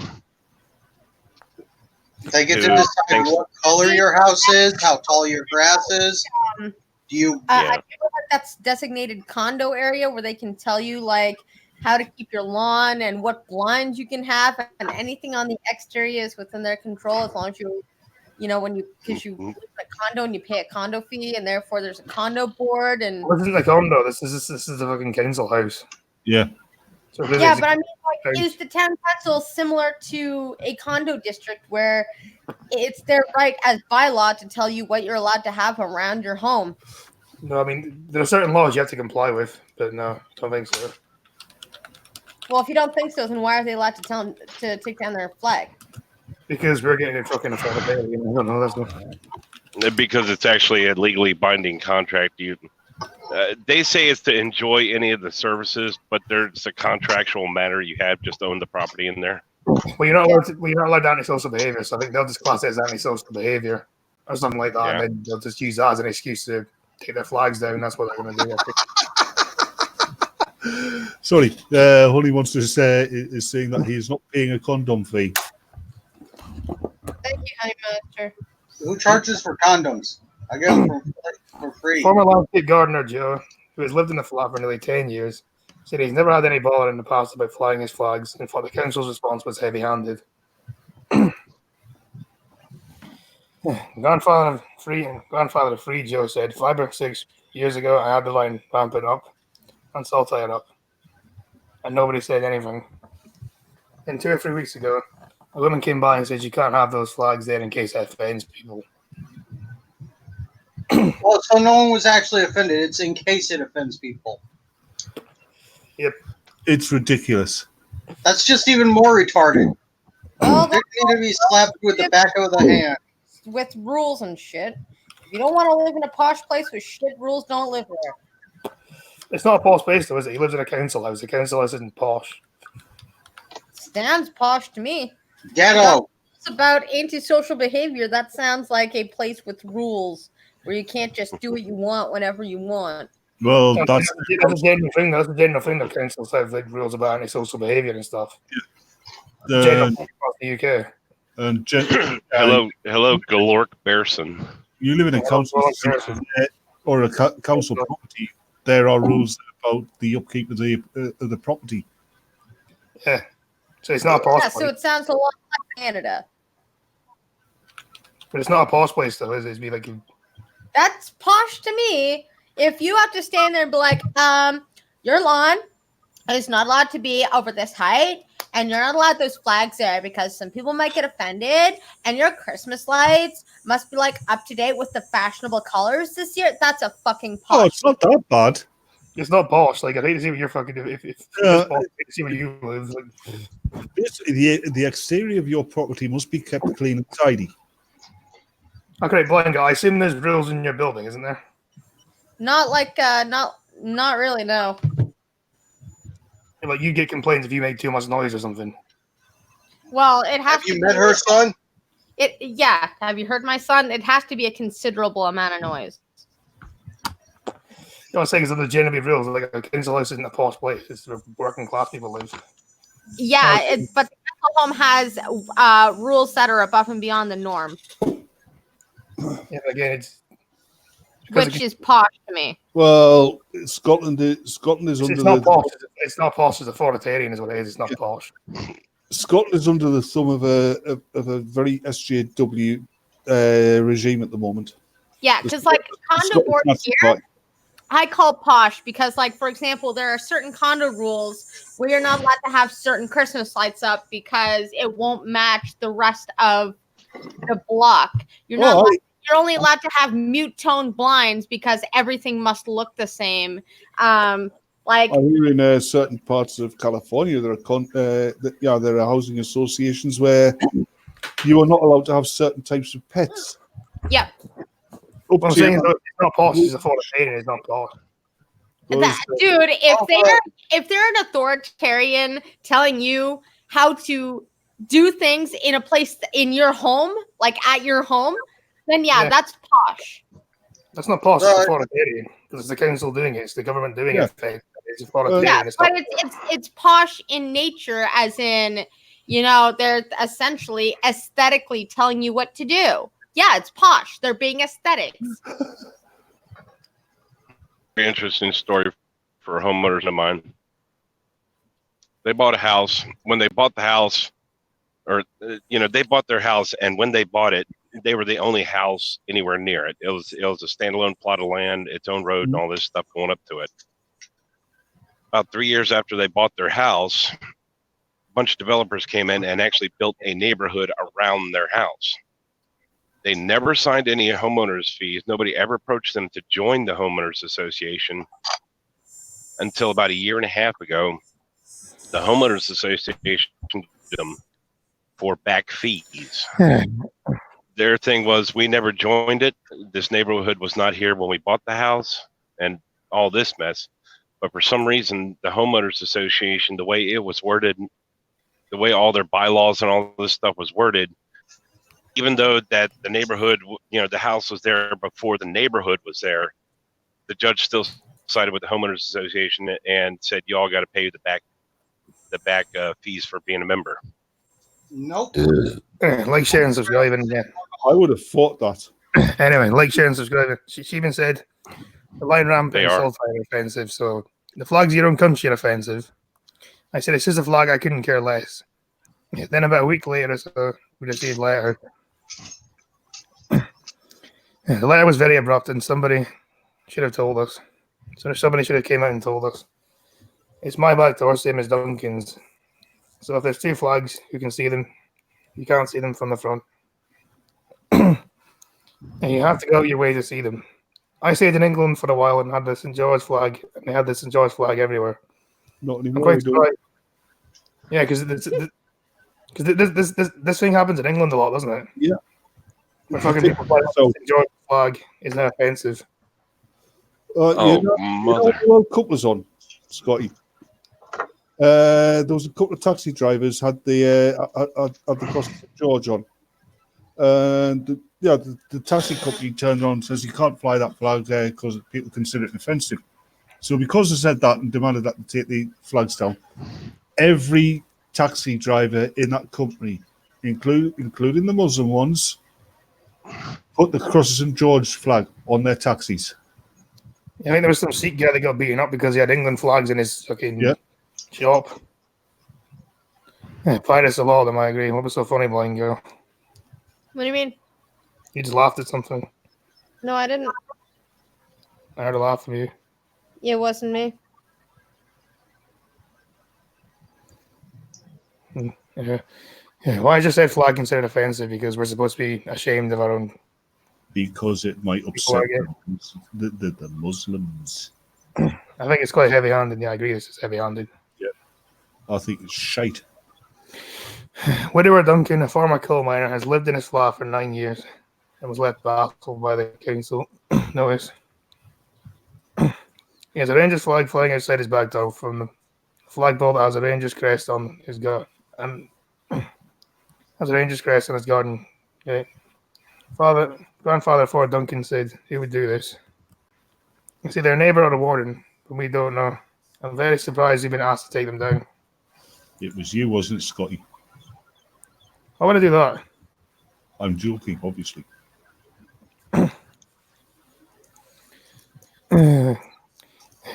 S2: They get to decide what color your house is, how tall your grass is. Do you?
S4: I feel like that's designated condo area where they can tell you like how to keep your lawn and what blinds you can have, and anything on the exterior is within their control as long as because you live in a condo and you pay a condo fee, and therefore there's a condo board. And
S1: This isn't a condo. This is a fucking council house.
S5: Yeah.
S1: So
S4: yeah, but I mean, like, is the town council similar to a condo district where it's their right as bylaw to tell you what you're allowed to have around your home?
S1: No, I mean there are certain laws you have to comply with, but no, I don't think so.
S4: Well, if you don't think so, then why are they allowed to tell them to take down their flag?
S1: Because we're getting a fucking accountability. I don't know. That's not.
S3: Because it's actually a legally binding contract. They say it's to enjoy any of the services, but there's a contractual matter. You have just own the property in there.
S1: Well, you're not allowed antisocial behaviour, so I think they'll just class it as antisocial behaviour or something like that, and then they'll just use that as an excuse to take their flags down. That's what they're going to do.
S5: Sorry, Holly wants to say is saying that he is not paying a condom fee.
S4: Thank you, Honey Master.
S2: Who charges for condoms? I get them for free.
S1: Former landscape gardener Joe, who has lived in the flat for nearly 10 years, said he's never had any bother in the past about flying his flags and thought the council's response was heavy-handed. Grandfather of Free Joe said 5 or 6 years ago I had the line ramping up and so I'll tie it up. And nobody said anything. And 2 or 3 weeks ago, a woman came by and said you can't have those flags there in case that offends people.
S2: Well, so no one was actually offended. It's in case it offends people.
S1: Yep.
S5: It's ridiculous.
S2: That's just even more retarded.
S4: Well,
S2: They need to be slapped with the back of the hand.
S4: with rules and shit. If you don't want to live in a posh place with shit rules, don't live there.
S1: It's not a posh place though, is it? He lives in a council house. The council house isn't posh.
S4: Sounds posh to me.
S2: Ghetto.
S4: It's about antisocial behavior. That sounds like a place with rules where you can't just do what you want whenever you want.
S5: Well,
S1: That's a general thing. That's a general thing that councils have like rules about antisocial behaviour and stuff. General thing across the UK.
S5: and
S3: Hello, Galork Bearson.
S5: you live in a council or a council property. There are rules about the upkeep of the property.
S1: Yeah. So it's not a posh
S4: Yeah,
S1: place.
S4: so it sounds a lot like Canada.
S1: But it's not a posh place though, is it? It'd be like
S4: That's posh to me. If you have to stand there and be like, your lawn is not allowed to be over this height, and you're not allowed those flags there because some people might get offended, and your Christmas lights must be like up to date with the fashionable colors this year. That's a fucking posh.
S5: Oh, it's not that bad.
S1: it's not posh. Like I'd hate to see what you're fucking doing. If it's posh, I'd hate to see where you live. Like,
S5: The exterior of your property must be kept clean and tidy.
S1: okay, blind guy. I assume there's rules in your building, isn't there?
S4: Not like not really, no.
S1: Like you get complaints if you make too much noise or something.
S4: Well, it has
S2: Have
S4: to
S2: you
S4: be,
S2: met her son?
S4: Yeah. Have you heard my son? It has to be a considerable amount of noise.
S1: You know what I'm saying? Is that there's generally rules. Like a council house isn't a posh place. It's where working class people live.
S4: Yeah, but the council home has rules that are above and beyond the norm,
S1: Yeah, again, it's
S4: which is posh to me.
S5: Well, Scotland is under
S1: it's not posh. It's not posh. It's authoritarian, is what it is. It's not posh.
S5: Scotland is under the thumb of a very SJW regime at the moment.
S4: Yeah, because like condo
S5: Scotland's
S4: board
S5: not
S4: here,
S5: right.
S4: I call posh because, like, for example, there are certain condo rules where you're not allowed to have certain Christmas lights up because it won't match the rest of the block. You're only allowed to have mute tone blinds because everything must look the same. Like
S5: I hear in certain parts of California there are housing associations where you are not allowed to have certain types of pets.
S4: Yep.
S5: Up
S1: What I'm
S5: to
S1: saying is it's not posh. It's authoritarian. It's not posh.
S5: those-
S4: Dude, if they're an authoritarian telling you how to do things in a place in your home, like at your home, then yeah. That's posh.
S1: That's not posh. It's
S2: Right.
S1: authoritarian because it's the council doing it. It's the government doing
S5: Yeah.
S1: it. It's authoritarian.
S4: Yeah,
S1: It's
S4: but
S1: not,
S4: it's posh in nature, as in, they're essentially aesthetically telling you what to do. Yeah, it's posh. They're being aesthetics.
S3: Very interesting story for homeowners of mine. They bought a house. When they bought the house, they bought their house, and when they bought it, they were the only house anywhere near it. It was a standalone plot of land, its own road, and all this stuff going up to it. About 3 years after they bought their house, a bunch of developers came in and actually built a neighborhood around their house. They never signed any homeowners fees. Nobody ever approached them to join the homeowners association until about a year and a half ago. The homeowners association did them for back fees. Their thing was, we never joined it. This neighborhood was not here when we bought the house and all this mess. But for some reason, the homeowners association, the way it was worded, the way all their bylaws and all this stuff was worded, even though that the neighborhood, the house was there before the neighborhood was there, the judge still sided with the homeowners association and said, you all got to pay the back fees for being a member.
S2: Nope.
S1: like, share, and subscribe. And yeah.
S5: I would have thought that.
S1: Anyway, like, share, and subscribe. She even said the line ramp
S3: They
S1: and
S3: are.
S1: assault are offensive. So the flags of your own country are offensive. I said it's just a flag. I couldn't care less. Then about a week later, so we received a letter The letter was very abrupt, and somebody should have told us. So somebody should have came out and told us. It's my back door, same as Duncan's. So if there's two flags, you can see them. You can't see them from the front. And you have to go out your way to see them. I stayed in England for a while and had the St. George flag, and they had the St. George flag everywhere.
S5: Not
S1: I'm
S5: anymore.
S1: quite
S5: we don't.
S1: surprised. Yeah, because this thing happens in England a lot, doesn't it?
S5: Yeah.
S1: Where fucking people fly
S5: So-
S1: the St. George flag is now offensive.
S3: Oh,
S5: you know
S3: mother.
S5: the World Cup was on, Scotty. There was a couple of taxi drivers had the cross of St. George on, and the taxi company turned around and says you can't fly that flag there because people consider it offensive. So because they said that and demanded that they take the flags down, every taxi driver in that company, including the Muslim ones, put the cross of St. George flag on their taxis.
S1: I think there was some Sikh guy that got beaten up because he had England flags in his fucking shop. Yeah, Pirates of law, them, I agree. What was so funny, blind girl?
S4: What do you mean?
S1: You just laughed at something.
S4: No, I didn't.
S1: I heard a laugh from you.
S4: It wasn't me.
S1: Yeah. Why I just said flag considered offensive? Because we're supposed to be ashamed of our own.
S5: Because it might upset
S1: People
S5: the Muslims.
S1: I think it's quite heavy-handed. Yeah, I agree. It's heavy-handed.
S5: I think it's shite.
S1: Widower Duncan, a former coal miner, has lived in his flat for 9 years and was left baffled by the council. Notice. He has a Rangers flag flying outside his back door from the flagpole that has a Rangers crest on his garden. And has a Rangers crest on his garden. Okay. Grandfather Ford Duncan said he would do this. You see, their neighbour or a warden, but we don't know. I'm very surprised he's been asked to take them down.
S5: It was you, wasn't it, Scotty?
S1: I want to do that.
S5: I'm joking, obviously.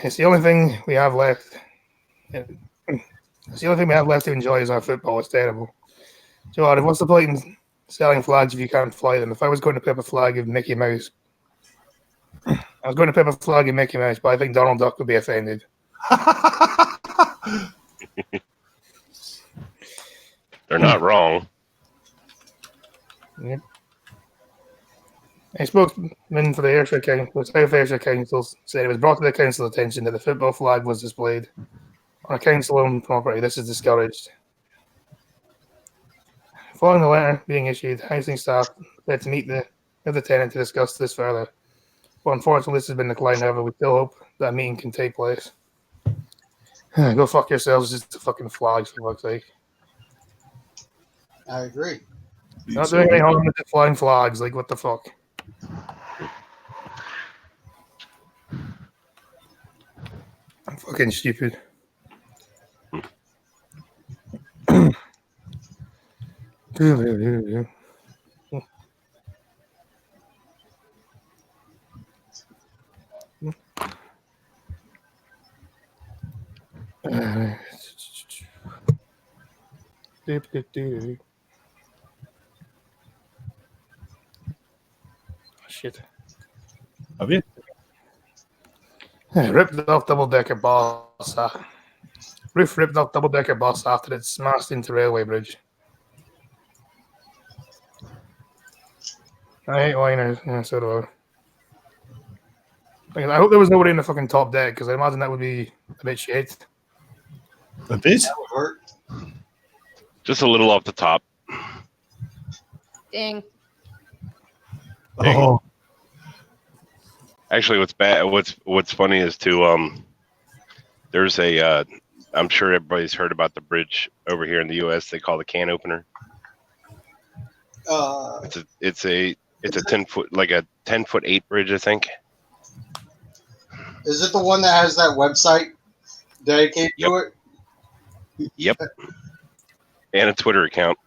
S1: It's the only thing we have left. It's the only thing we have left to enjoy is our football. It's terrible. Joe, what's the point in selling flags if you can't fly them? If I was going to put up a flag of Mickey Mouse, I was going to put up a flag of Mickey Mouse, but I think Donald Duck would be offended.
S3: They're not wrong.
S1: Yep. A spokesman for the Ayrshire Council, South Ayrshire Council, said it was brought to the council's attention that the football flag was displayed on a council-owned property. This is discouraged. Following the letter being issued, housing staff said to meet with the tenant to discuss this further. But unfortunately, this has been declined. However, we still hope that meeting can take place. Go fuck yourselves. It's just a fucking flag, for fuck's sake.
S2: I agree.
S1: Not doing any harm with the flying flags. Like, what the fuck? I'm fucking stupid. Shit.
S5: Have you?
S1: Ripped off double-decker bus. Roof ripped off double-decker bus after it smashed into railway bridge. I hate liners. Yeah, so do I. I hope there was nobody in the fucking top deck, because I imagine that would be a bit shit.
S5: A bit?
S2: That would hurt.
S3: Just a little off the top.
S4: Dang.
S5: Oh,
S3: Actually, what's funny is there's a I'm sure everybody's heard about the bridge over here in the U.S. They call the can opener. It's a 10-foot, like a 10-foot 8 bridge, I think.
S2: Is it the one that has that website dedicated to it?
S3: Yep. And a Twitter account.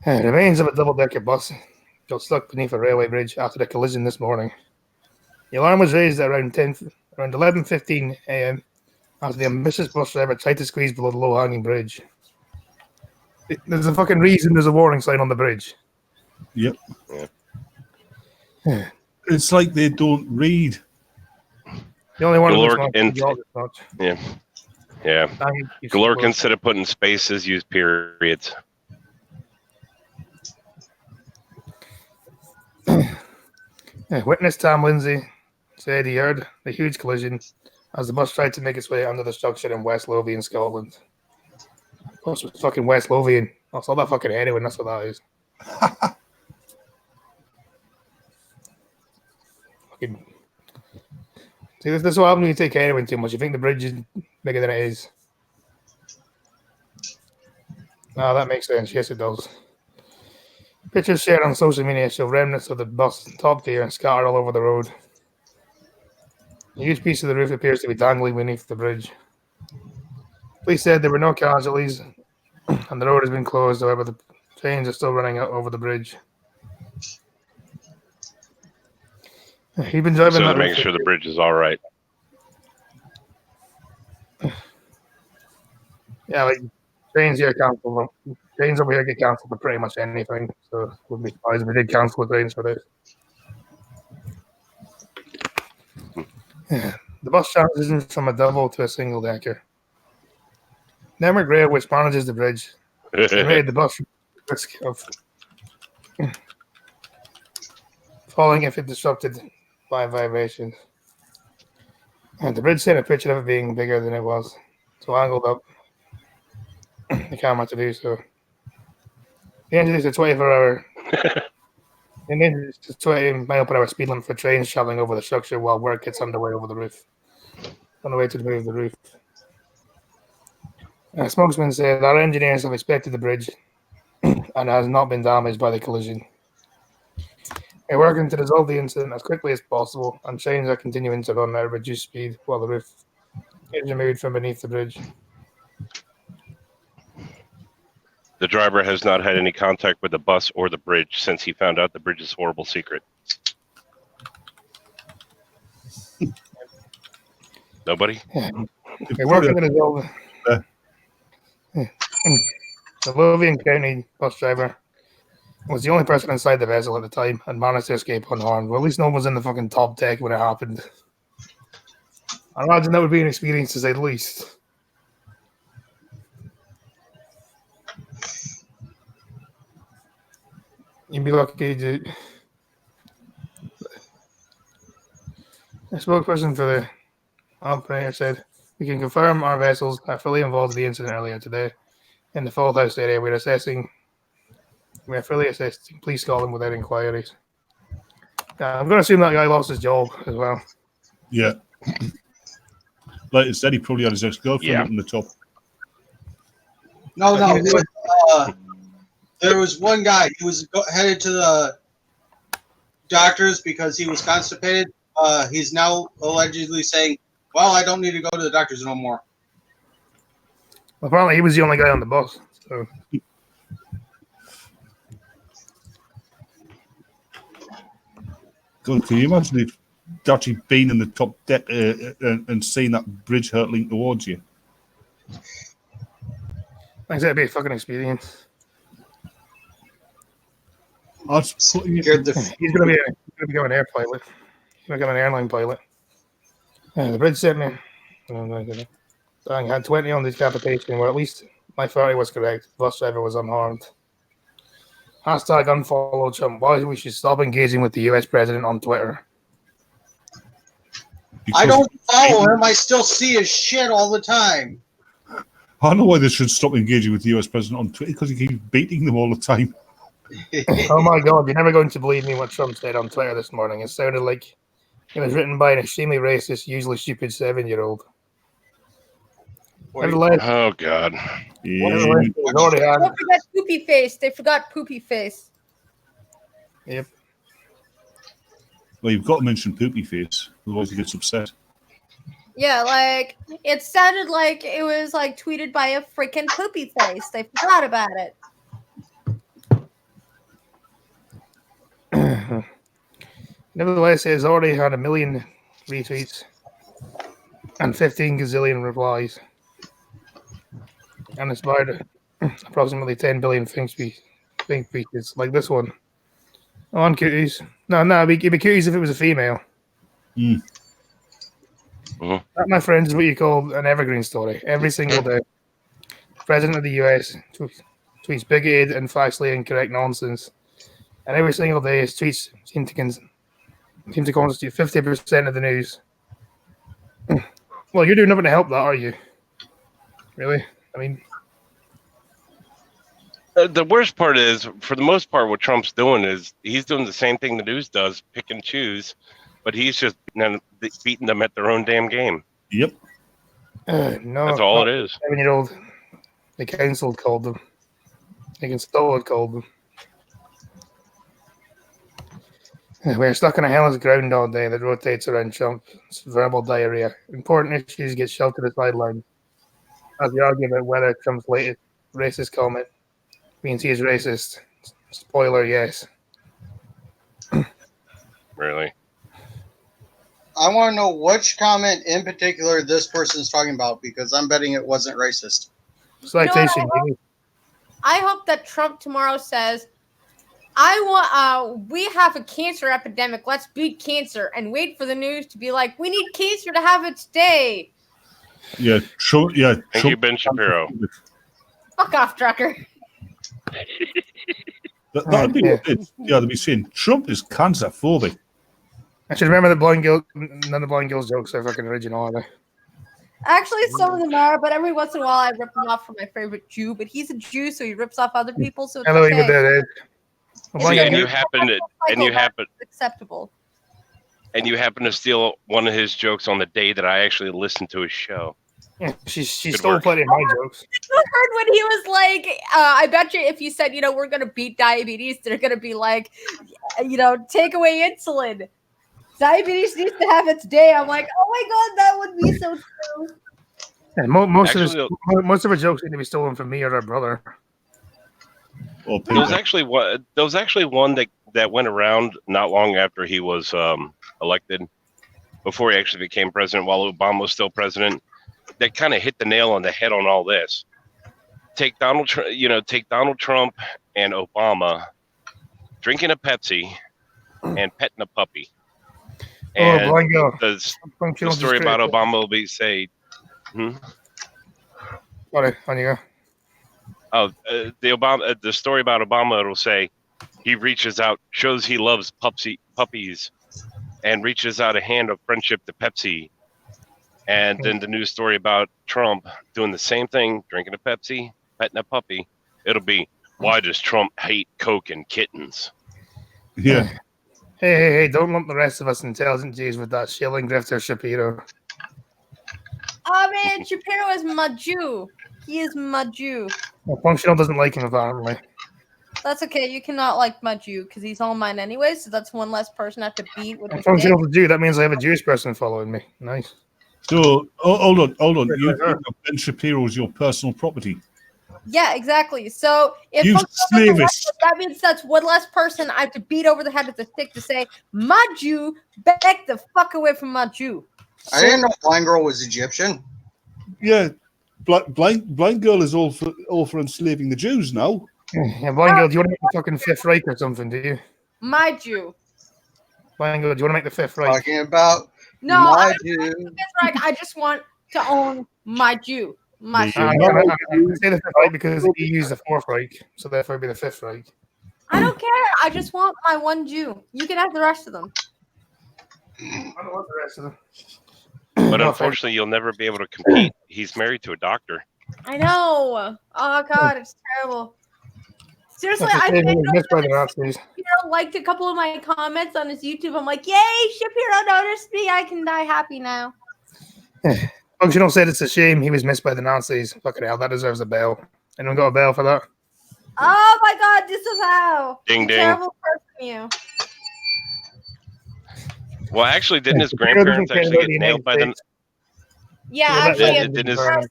S1: Remains of a double-decker bus got stuck beneath a railway bridge after the collision this morning. The alarm was raised at around 11:15 a.m. after the ambitious bus driver tried to squeeze below the low-hanging bridge. There's a fucking reason there's a warning sign on the bridge.
S5: yep. It's like they don't read.
S1: The only one
S3: Galore
S1: that's
S3: and-
S1: not much.
S3: Yeah. Galork, instead of putting spaces, use periods.
S1: Witness Tom Lindsay said he heard a huge collision as the bus tried to make its way under the structure in West Lothian, Scotland. Bus was fucking West Lothian. That's all that fucking heroin. That's what that is. Fucking. See, this is what happens when you take heroin too much. You think the bridge is bigger than it is. No, that makes sense. Yes, it does. Pictures shared on social media show remnants of the bus top tier and scattered all over the road. A huge piece of the roof appears to be dangling beneath the bridge. Police said there were no casualties and the road has been closed. However, the trains are still running out over the bridge. You've been driving
S3: So
S1: that
S3: they're making
S1: route
S3: sure the bridge is all right.
S1: Yeah, like trains here cancel. Trains over here get cancelled for pretty much anything. So wouldn't be surprised if we did cancel the trains for this. The bus transitions from a double to a single decker. Nemrick Rail, which manages the bridge, made the bus risk of falling if it disrupted by vibrations. And the bridge sent a picture of it being bigger than it was, so angled up the camera to do so. They introduced a 24-hour and introduced a 20-mile-per-hour speed limit for trains traveling over the structure while work gets underway over the roof. On the way to remove the roof. A spokesman said our engineers have inspected the bridge and has not been damaged by the collision. We're working to resolve the incident as quickly as possible, and trains are continuing to run at a reduced speed while the roof is removed from beneath the bridge.
S3: The driver has not had any contact with the bus or the bridge since he found out the bridge's horrible secret. Nobody?
S1: We're working to resolve the Lothian County bus driver was the only person inside the vessel at the time and managed to escape unharmed. Well, at least no one was in the fucking top deck when it happened. I imagine that would be an experience to say the least. You'd be lucky to. A spokesperson for the operator said, "We can confirm our vessels are fully involved in the incident earlier today. In the Fall House area, we are fully assessing Police Scotland without inquiries." I'm going to assume that guy lost his job as well.
S5: Yeah. Like I said, he probably had his ex-girlfriend up in the top.
S2: No. There was one guy. He was headed to the doctors because he was constipated. He's now allegedly saying, "Well, I don't need to go to the doctors no more."
S1: Apparently, he was the only guy on the bus. So.
S5: God, can you imagine if actually been in the top deck and seeing that bridge hurtling towards you?
S1: I think that'd be a fucking experience.
S5: He's
S1: He's going to become an air pilot. He's going to become an airline pilot. The bridge sent me. I had 20 on decapitation, where at least my theory was correct. The bus driver was unharmed. Hashtag unfollow Trump. Why we should stop engaging with the US president on Twitter.
S2: I don't follow him. I still see his shit all the time.
S5: I know why they should stop engaging with the US president on Twitter, because he keeps beating them all the time.
S1: Oh my God, you're never going to believe me what Trump said on Twitter this morning. It sounded like it was written by an extremely racist, usually stupid 7-year-old.
S3: Oh God.
S5: Yeah.
S4: Don't forget Poopy Face. They forgot Poopy Face.
S1: Yep.
S5: Well, you've got to mention Poopy Face, otherwise he gets upset.
S4: Yeah, like it sounded like it was like tweeted by a freaking Poopy Face. They forgot about it.
S1: Nevertheless, it has already had 1 million retweets and 15 gazillion replies, and inspired approximately 10 billion think pieces like this one. On cooties. No, it'd be cooties if it was a female.
S5: Mm.
S1: That, my friends, is what you call an evergreen story. Every single day. President of the US tweets bigoted and factually incorrect nonsense. And every single day his tweets seem to constitute 50% of the news. Well, you're doing nothing to help that, are you? Really? I mean,
S3: The worst part is, for the most part, what Trump's doing is he's doing the same thing the news does, pick and choose, but he's just beating them at their own damn game.
S5: Yep.
S1: no.
S3: That's all it is.
S1: 7-year-old, the council called them. The consultant had called them. We're stuck in a hellish ground all day that rotates around Trump. It's verbal diarrhea. Important issues get shoved to the sideline as we argue about whether Trump's latest racist comment means he is racist. Spoiler, yes.
S3: Really.
S2: I want to know which comment in particular this person is talking about because I'm betting it wasn't racist.
S1: Citation.
S4: I hope that Trump tomorrow says, we have a cancer epidemic. Let's beat cancer, and wait for the news to be like, we need cancer to have its day.
S5: Yeah, Trump. Yeah,
S3: Thank
S5: Trump,
S3: you, Ben Shapiro.
S4: Fuck off, Drucker.
S5: That'd be what it is. Yeah, they'd be saying Trump is cancer-phobic.
S1: I should remember the blind girl. None of the blind girls jokes are fucking original, are they?
S4: Actually, some of them are, but every once in a while I rip them off for my favorite Jew. But he's a Jew, so he rips off other people. So it's
S1: Hello,
S4: okay.
S1: even there.
S3: See, and you happen
S4: acceptable.
S3: And you happen to steal one of his jokes on the day that I actually listened to his show.
S1: Yeah, she
S3: Good
S1: stole
S3: work.
S1: plenty of my jokes.
S4: I heard when he was like, I bet you if you said, we're going to beat diabetes, they're going to be like, take away insulin. Diabetes needs to have its day. I'm like, oh my God, that would be so true.
S1: Yeah, most of her jokes need to be stolen from me or her brother.
S5: Or
S3: There was actually one that went around not long after he was elected, before he actually became president, while Obama was still president, that kind of hit the nail on the head on all this. Take Donald Trump and Obama drinking a Pepsi and petting a puppy. And
S1: blind girl.
S3: the story about Obama will be say,
S1: Sorry, on you go.
S3: the story about Obama, it'll say he reaches out, shows he loves puppies, and reaches out a hand of friendship to Pepsi. And then the news story about Trump doing the same thing, drinking a Pepsi, petting a puppy, it'll be, why does Trump hate Coke and kittens?
S5: Yeah.
S1: Hey, don't lump the rest of us intelligent Jews with that shilling grifter Shapiro.
S4: Oh man, Shapiro is my Jew. He is my Jew.
S1: Well, Functional doesn't like him, apparently.
S4: That's okay. You cannot like my Jew because he's all mine anyway. So that's one less person I have to beat with.
S1: Functional's a Jew. That means I have a Jewish person following me. Nice.
S5: So, hold on. You think Ben Shapiro is your personal property?
S4: Yeah, exactly. So if
S5: You
S4: Functional doesn't like
S5: slavist.
S4: it, that means that's one less person I have to beat over the head with a stick to say, my Jew, back the fuck away from my Jew.
S2: I didn't know Blind Girl was Egyptian.
S5: Yeah, blind girl is all for enslaving the Jews now.
S1: Yeah, Blind Girl, do you want to make the fucking Fifth Reich or something, do you?
S4: My Jew.
S1: Blind Girl, do you want to make the Fifth Reich?
S2: Talking about
S4: No,
S2: my
S4: I
S2: Jew.
S4: don't want the Fifth Reich. I just want to own my Jew. My
S5: The-
S4: Jew.
S1: I'm going to say the Fifth Reich because he used the Fourth Reich, so therefore it'd be the Fifth Reich.
S4: I don't care. I just want my one Jew. You can have the rest of them.
S1: I don't want the rest of them.
S3: But
S1: No,
S3: unfortunately, you'll never be able to compete. He's married to a doctor.
S4: I know. Oh God, it's terrible. Seriously,
S1: That's
S4: I
S1: the same
S4: think
S1: thing as missed by the Nazis.
S4: Shapiro liked a couple of my comments on his YouTube. I'm like, yay, Shapiro noticed me. I can die happy now.
S1: Functional said it's a shame he was missed by the Nazis. Fucking hell, that deserves a bell. Anyone got a bell for that?
S4: Oh my God, disavow.
S3: Ding, ding.
S4: Terrible person, you.
S3: Well, actually, didn't his
S1: Shapiro doesn't
S3: grandparents
S1: care
S3: actually
S1: about
S3: get
S1: the
S3: nailed by
S1: United
S3: the?
S4: Yeah,
S1: Yeah,
S4: actually,
S3: Did-
S4: his
S3: did his-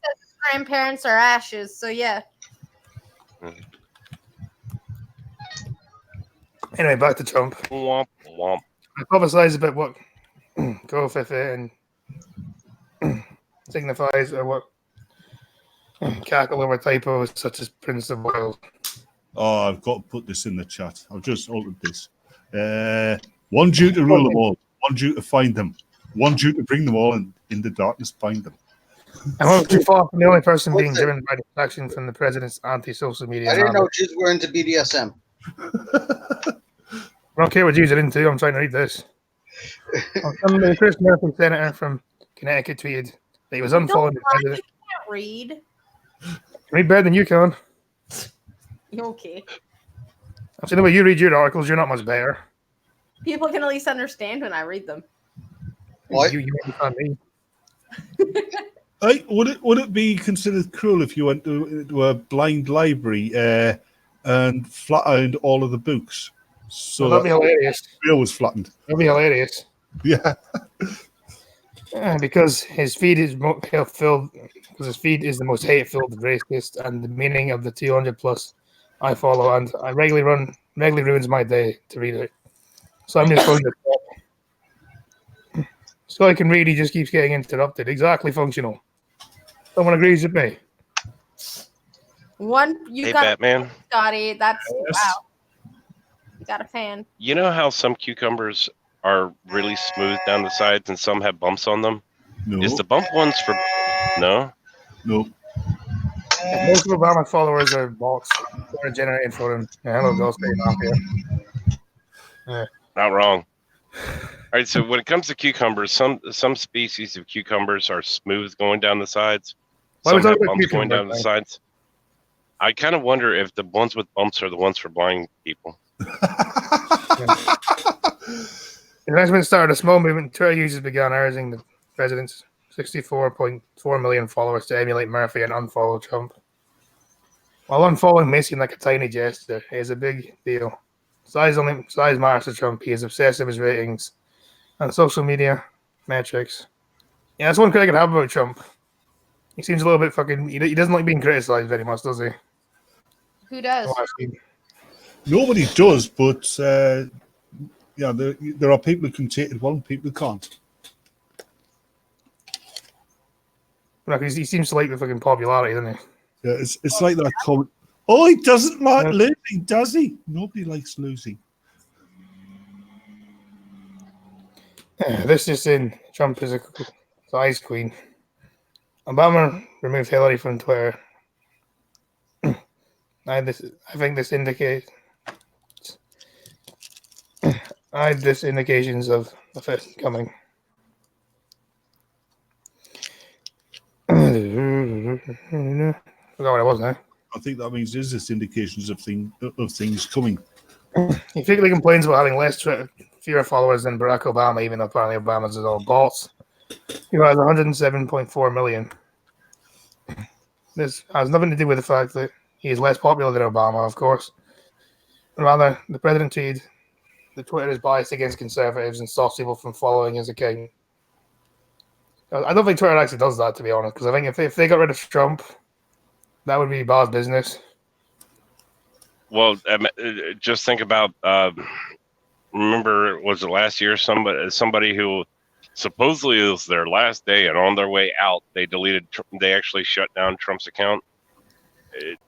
S4: grandparents are ashes. So yeah.
S1: Anyway, back to Trump.
S3: Womp womp.
S1: I publicized about what growth and signifies or what cackle over typos such as Prince of Wales.
S5: Oh, I've got to put this in the chat. I've just altered this. One due to rule them all, one due to find them, one due to bring them all in the darkness find them.
S1: I won't too far from the only person being
S2: What's it?
S1: driven by distraction from the president's anti-social media.
S2: I didn't know
S1: habit.
S2: Jews were into BDSM.
S1: I don't care what Jews are into. I'm trying to read this. Some Chris Murphy, senator from Connecticut, tweeted that he was unfollowing the president.
S4: Can't read.
S1: Read better than you can.
S4: You're okay.
S1: I've seen the way you read your articles. You're not much better.
S4: People can at least understand when I read them.
S2: What?
S1: You understand me.
S5: Would it be considered cruel if you went to a blind library and flattened all of the books? So
S1: That'd be hilarious.
S5: the real was flattened.
S1: That'd be hilarious.
S5: Yeah.
S1: Because his feed is filled. Because his feed is the most hate-filled, racist, and the meaning of the 200 plus I follow, and I regularly ruins my day to read it. So I'm just going to stop. So I can read. He just keeps getting interrupted. Exactly functional. Someone agrees with me.
S4: You
S3: Hey,
S4: got
S3: Batman.
S4: Scotty. That's
S5: Yes.
S4: wow. You got a fan.
S3: You know how some cucumbers are really smooth down the sides and some have bumps on them?
S5: No.
S3: Is the bump ones for no?
S5: No.
S1: Most of Obama's followers are bots that are generated for him. Yeah, hello, Ghost Mafia.
S3: Not wrong. All right, so when it comes to cucumbers, some species of cucumbers are smooth going down the sides.
S1: Why
S3: Some
S1: was that
S3: have
S1: with
S3: bumps going
S1: cucumber
S3: down the
S1: thing?
S3: sides. I kind of wonder if the ones with bumps are the ones for blind people.
S1: The announcement started a small movement. Twitter users began urging the president's 64.4 million followers to emulate Murphy and unfollow Trump. While unfollowing may seem like a tiny gesture, it is a big deal. Size matters to Trump. He is obsessed with his ratings and social media metrics. Yeah, that's one critic I have about Trump. He seems a little bit fucking. He doesn't like being criticized very much, does he?
S4: Who does?
S1: Oh, I've seen.
S5: Nobody does, but there are people who can take it well and people who can't.
S1: But he seems to like the fucking popularity, doesn't he?
S5: Yeah, it's like that comment. Oh, he doesn't like
S1: Yeah.
S5: losing, does he? Nobody likes losing.
S1: Yeah, this just in. Trump is a size queen. Obama removed Hillary from Twitter. I think this indicates. I had this indications of the fifth coming. Forgot what it was now.
S5: I think that means there's this indications of things coming.
S1: He frequently complains about having fewer followers than Barack Obama, even though apparently Obama's is all bots. He has 107.4 million. This has nothing to do with the fact that he is less popular than Obama, of course. Rather, the president tweeted that Twitter is biased against conservatives and stops people from following his account. I don't think Twitter actually does that, to be honest, because I think if they got rid of Trump, that would be bad business.
S3: Well, just think about. Remember, was it last year? Somebody who supposedly it was their last day, and on their way out, they deleted. They actually shut down Trump's account.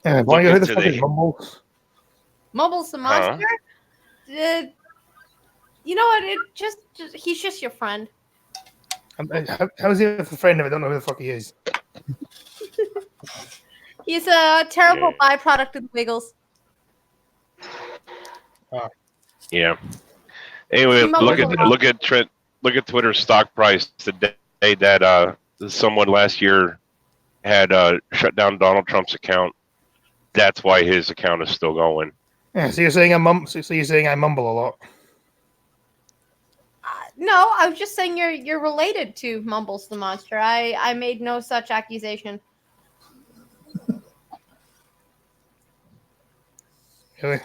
S1: Yeah, why you the fucking Mumbles?
S4: Mumbles the monster. You know what? He's just your friend.
S1: How is he a friend if I don't know who the fuck he is?
S4: He's a terrible byproduct of the Wiggles.
S3: Yeah. Anyway, look at Twitter's stock price today. That someone last year had shut down Donald Trump's account. That's why his account is still going.
S1: Yeah, so you're saying I mumble a lot.
S4: No, I was just saying you're related to Mumbles the monster. I made no such accusation.
S1: Really?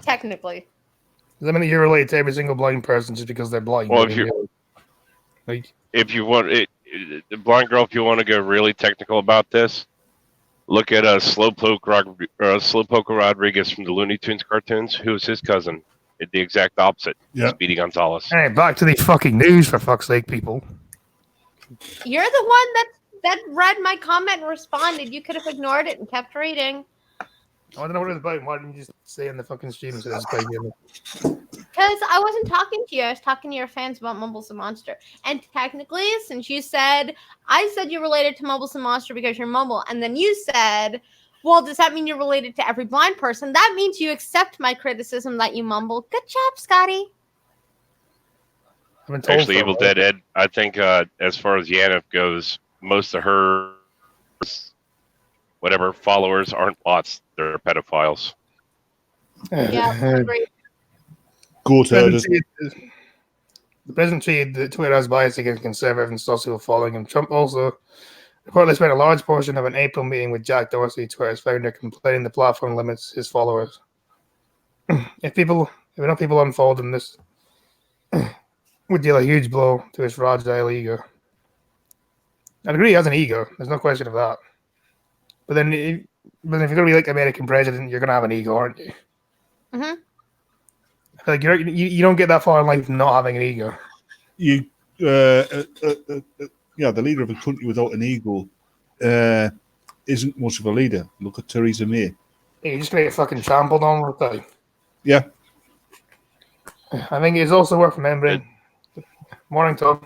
S4: Technically.
S1: Does that mean that you're related to every single blind person just because they're blind?
S3: Well, if you want it, the blind girl, if you want to go really technical about this, look at Slowpoke Rodriguez from the Looney Tunes cartoons. Who's his cousin? The exact opposite.
S5: Yeah.
S3: Speedy Gonzalez.
S1: All right, back to the fucking news, for fuck's sake, people.
S4: You're the one that read my comment and responded. You could have ignored it and kept reading.
S1: I don't know what it was about. Why didn't you just stay in the fucking stream instead of just playing the
S4: Because I wasn't talking to you. I was talking to your fans about Mumbles the Monster. And technically, since you said, I said you're related to Mumbles the Monster because you're Mumble. And then you said, well, does that mean you're related to every blind person? That means you accept my criticism that you mumble. Good job, Scotty.
S1: I've been told
S3: Actually,
S1: so,
S3: Evil
S1: right?
S3: Dead Ed, I think as far as Yannick goes, most of her whatever followers aren't bots; they're pedophiles.
S4: Yeah, agree.
S5: Goat herders.
S1: The president treated the Twitter as biased against conservative and social following him. Trump also reportedly spent a large portion of an April meeting with Jack Dorsey, Twitter's founder, complaining the platform limits his followers. If enough people unfold him, this would deal a huge blow to his fragile ego. I'd agree he has an ego. There's no question of that. But then, if you're gonna be like American president, you're gonna have an ego, aren't you?
S4: Mm-hmm.
S1: I feel like you don't get that far in life not having an ego.
S5: You, yeah, the leader of a country without an ego isn't much of a leader. Look at Theresa May.
S1: You're just gonna get fucking trampled on with that.
S5: Yeah.
S1: I think it's also worth remembering. Morning, Tom.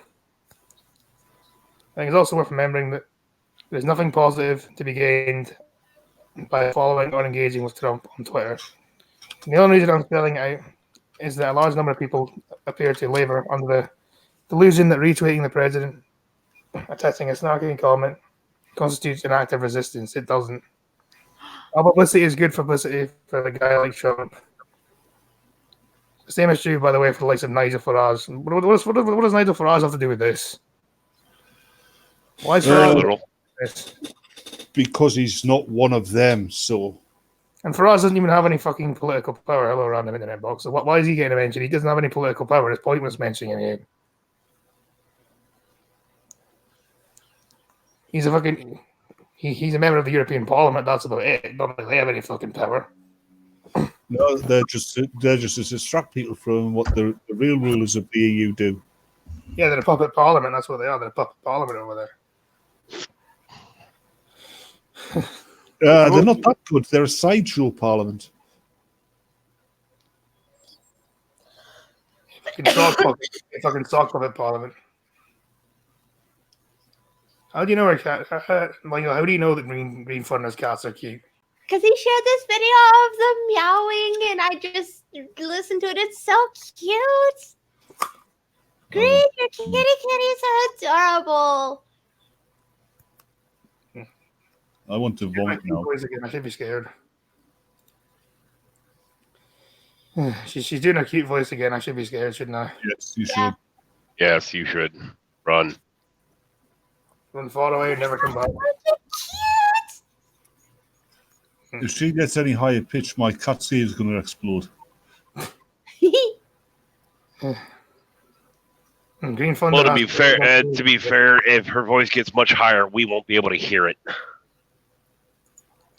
S1: I think it's also worth remembering that there's nothing positive to be gained by following or engaging with Trump on Twitter. And the only reason I'm spelling out is that a large number of people appear to labor under the delusion that retweeting the president, attaching a snarky comment, constitutes an act of resistance. It doesn't. All publicity is good publicity for the guy like Trump. The same is true, by the way, for the likes of Nigel Farage. What does Nigel Farage have to do with this? Why is
S3: Very
S1: Farage
S3: little.
S1: this?
S5: Because he's not one of them, so
S1: And Farage doesn't even have any fucking political power. Hello, random internet box. So why is he getting a mention? He doesn't have any political power. It's pointless mentioning him. He's a fucking. He's a member of the European Parliament. That's about it. Don't really have any fucking power.
S5: no, they're just to distract people from what the real rulers of the EU do.
S1: Yeah, they're a puppet parliament. That's what they are. They're a puppet parliament over there.
S5: They're not that good. They're a sideshow parliament.
S1: Fucking sock puppet parliament. How do you know where Michael? How do you know that green Furnace cats are cute?
S4: Because he shared this video of them meowing, and I just listened to it. It's so cute. Green, your kitty kitties are adorable.
S5: I want to vomit now.
S1: I should be scared. She's doing a cute voice again. I should be scared, shouldn't I?
S5: Yes, you
S4: Yeah.
S5: should.
S3: Yes, you should run.
S1: Run far away and never come back.
S5: If she gets any higher pitch, my cat's ear is going to explode.
S1: Green Fund.
S3: Well, to be fair, if her voice gets much higher, we won't be able to hear it.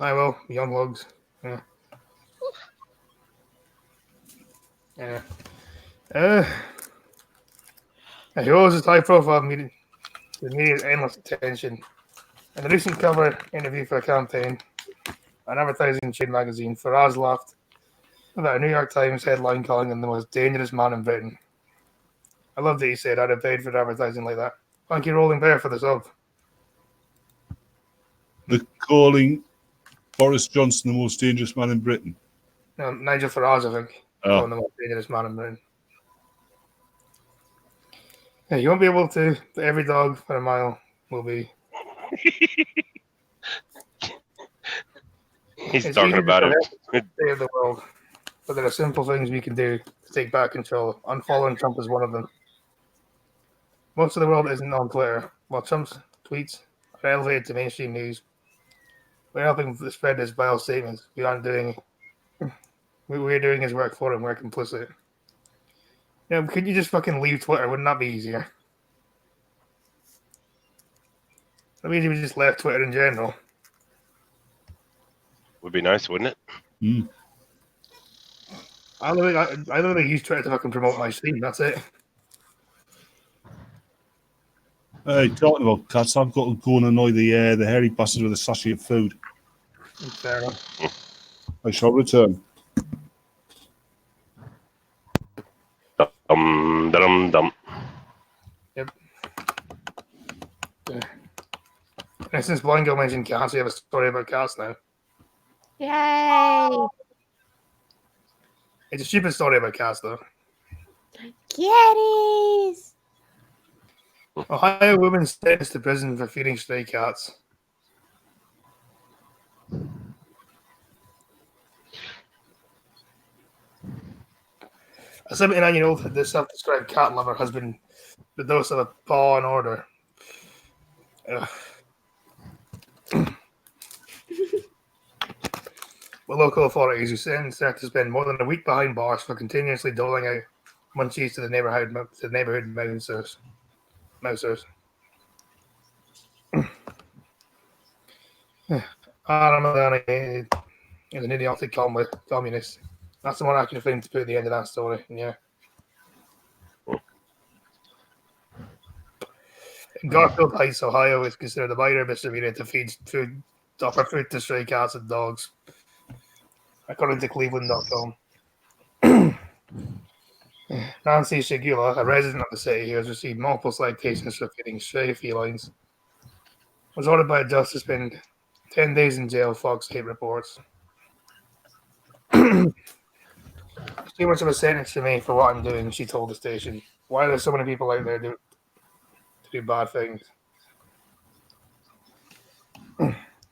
S1: I will. Young lugs. Yeah. Yeah. He always has high profile media. The media's endless attention. In the recent cover interview for a campaign, an advertising trade magazine, Farage laughed about a New York Times headline calling him the most dangerous man in Britain. I love that he said I'd have paid for advertising like that. Thank you, Rolling Bear, for the sub.
S5: They're calling Boris Johnson the most dangerous man in Britain.
S1: No, Nigel Farage, I think.
S5: Oh.
S1: The most dangerous man in Britain. Yeah, you won't be able to. Every dog for a mile will be.
S3: He's
S1: It's
S3: talking
S1: easy
S3: about
S1: to
S3: it.
S1: save the world, but there are simple things we can do to take back control. Unfollowing Trump is one of them. Most of the world isn't on Twitter. While Trump's tweets are elevated to mainstream news, we're helping to spread his vile statements. We aren't doing. We're doing his work for him. We're complicit. Yeah, could you just fucking leave Twitter? Wouldn't that be easier? That means if we just left Twitter in general.
S3: Would be nice, wouldn't it?
S5: Mm.
S1: I literally use Twitter to fucking promote my stream. That's it.
S5: Hey, talking about cats, I've got to go and annoy the hairy bastard with a sachet of food.
S1: Fair enough.
S5: I shall return.
S3: Dum.
S1: And since Blanco mentioned cats, we have a story about cats now.
S4: Yay!
S1: It's a stupid story about cats, though.
S4: Kitties!
S1: Ohio woman sentenced to prison for feeding stray cats. A 79-year-old, this self-described cat lover has been the dose of a paw and order. Ugh. Well, local authorities who sentenced her to spend more than a week behind bars for continuously doling out munchies to the neighborhood mousers. Ramadani is an idiotic communist. That's the more accurate thing to put at the end of that story. Yeah. In Garfield Heights, Ohio, is considered a minor misdemeanor to offer food to stray cats and dogs, according to Cleveland.com. Nancy Shigula, a resident of the city who has received multiple citations for feeding stray felines, was ordered by a judge to spend 10 days in jail, Fox 8 reports. It's too much of a sentence to me for what I'm doing, she told the station. Why are there so many people out there to do bad things?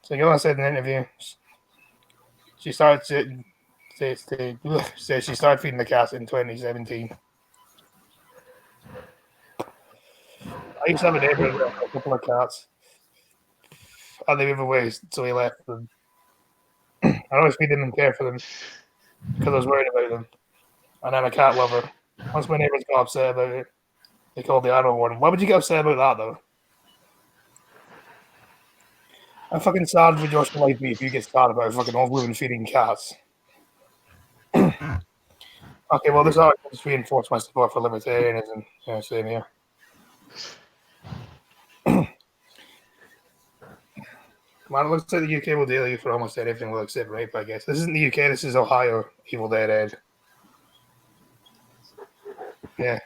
S1: So Yola said in an interview, she started says she started feeding the cats in 2017. I used to have a neighbor with a couple of cats, and they moved away, so he left them. I always feed them and care for them because I was worried about them. And I'm a cat lover. Once my neighbors got upset about it, they called the animal warden. Why would you get upset about that, though? I'm fucking sad for Josh Life if you get sad about fucking old women feeding cats. Okay, well, this article just reinforced my support for libertarianism. Yeah, same here. Man, it looks like the UK will deal you for almost anything will except rape, I guess. This isn't the UK, this is Ohio, Evil Dead Ed. Yeah.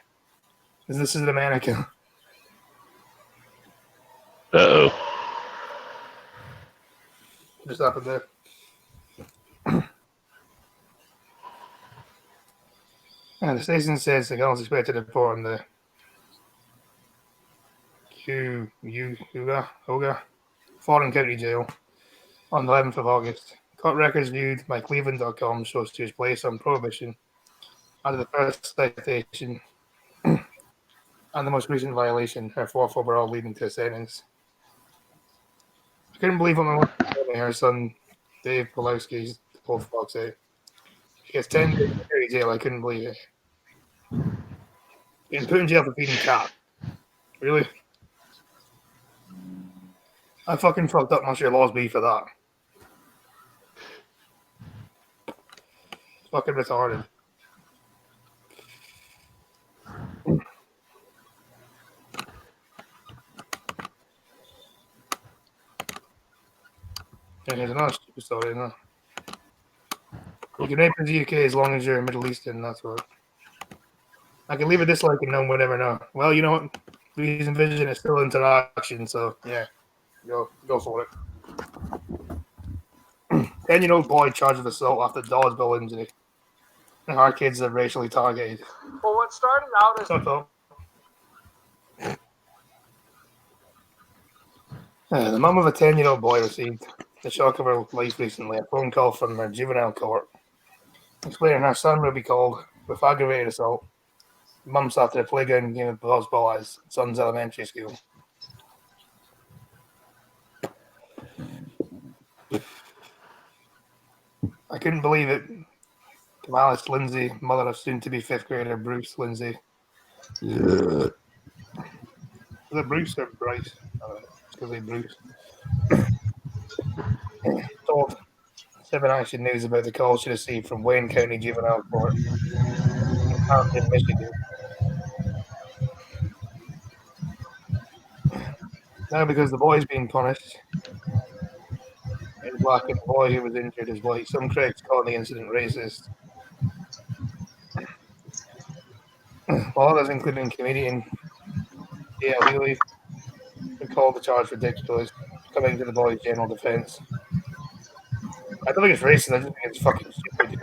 S1: This is America.
S3: Uh-oh.
S1: Just happened there. And the station says the girl is expected to report on the Huga Foreign County Jail on the 11th of August. Court records viewed by Cleveland.com shows she was placed on probation under the first citation and the most recent violation, her fourth overall, leading to a sentence. I couldn't believe what my wife told me. Her son, Dave Pulowski, told Fox 8. He gets 10 days in jail. I couldn't believe it. Getting put in jail for feeding cat. Really? I fucking fucked up Monsieur Lawsby for that. Fucking retarded. And there's another stupid story, isn't there? You can rape in the UK as long as you're Middle Eastern, that's what. I can leave a dislike and no one would ever know. Well, you know what? Reason Vision is still interaction, so yeah. Go for it. 10-year-old boy charged with assault after dodgeball injury. Our kids are racially targeted.
S6: Well, what started out as
S1: the mum of a 10-year-old boy received the shock of her life recently, a phone call from her juvenile court explaining her son will be called with aggravated assault. The mum sat at a playground game of dodgeball at his son's elementary school. I couldn't believe it. Alice Lindsay, mother of soon-to-be fifth grader Bruce Lindsay. Yeah. Is it Bruce or Bryce? It's because it's Bruce. Told 7 Action News about the call she received from Wayne County Juvenile Court in Michigan. Now, because the boy's being punished, is black and the boy who was injured is white. Some critics call the incident racist. All others, including comedian D.L. Healy, who called the charge ridiculous, coming to the boy's general defense. I don't think it's racist. I just think it's fucking stupid.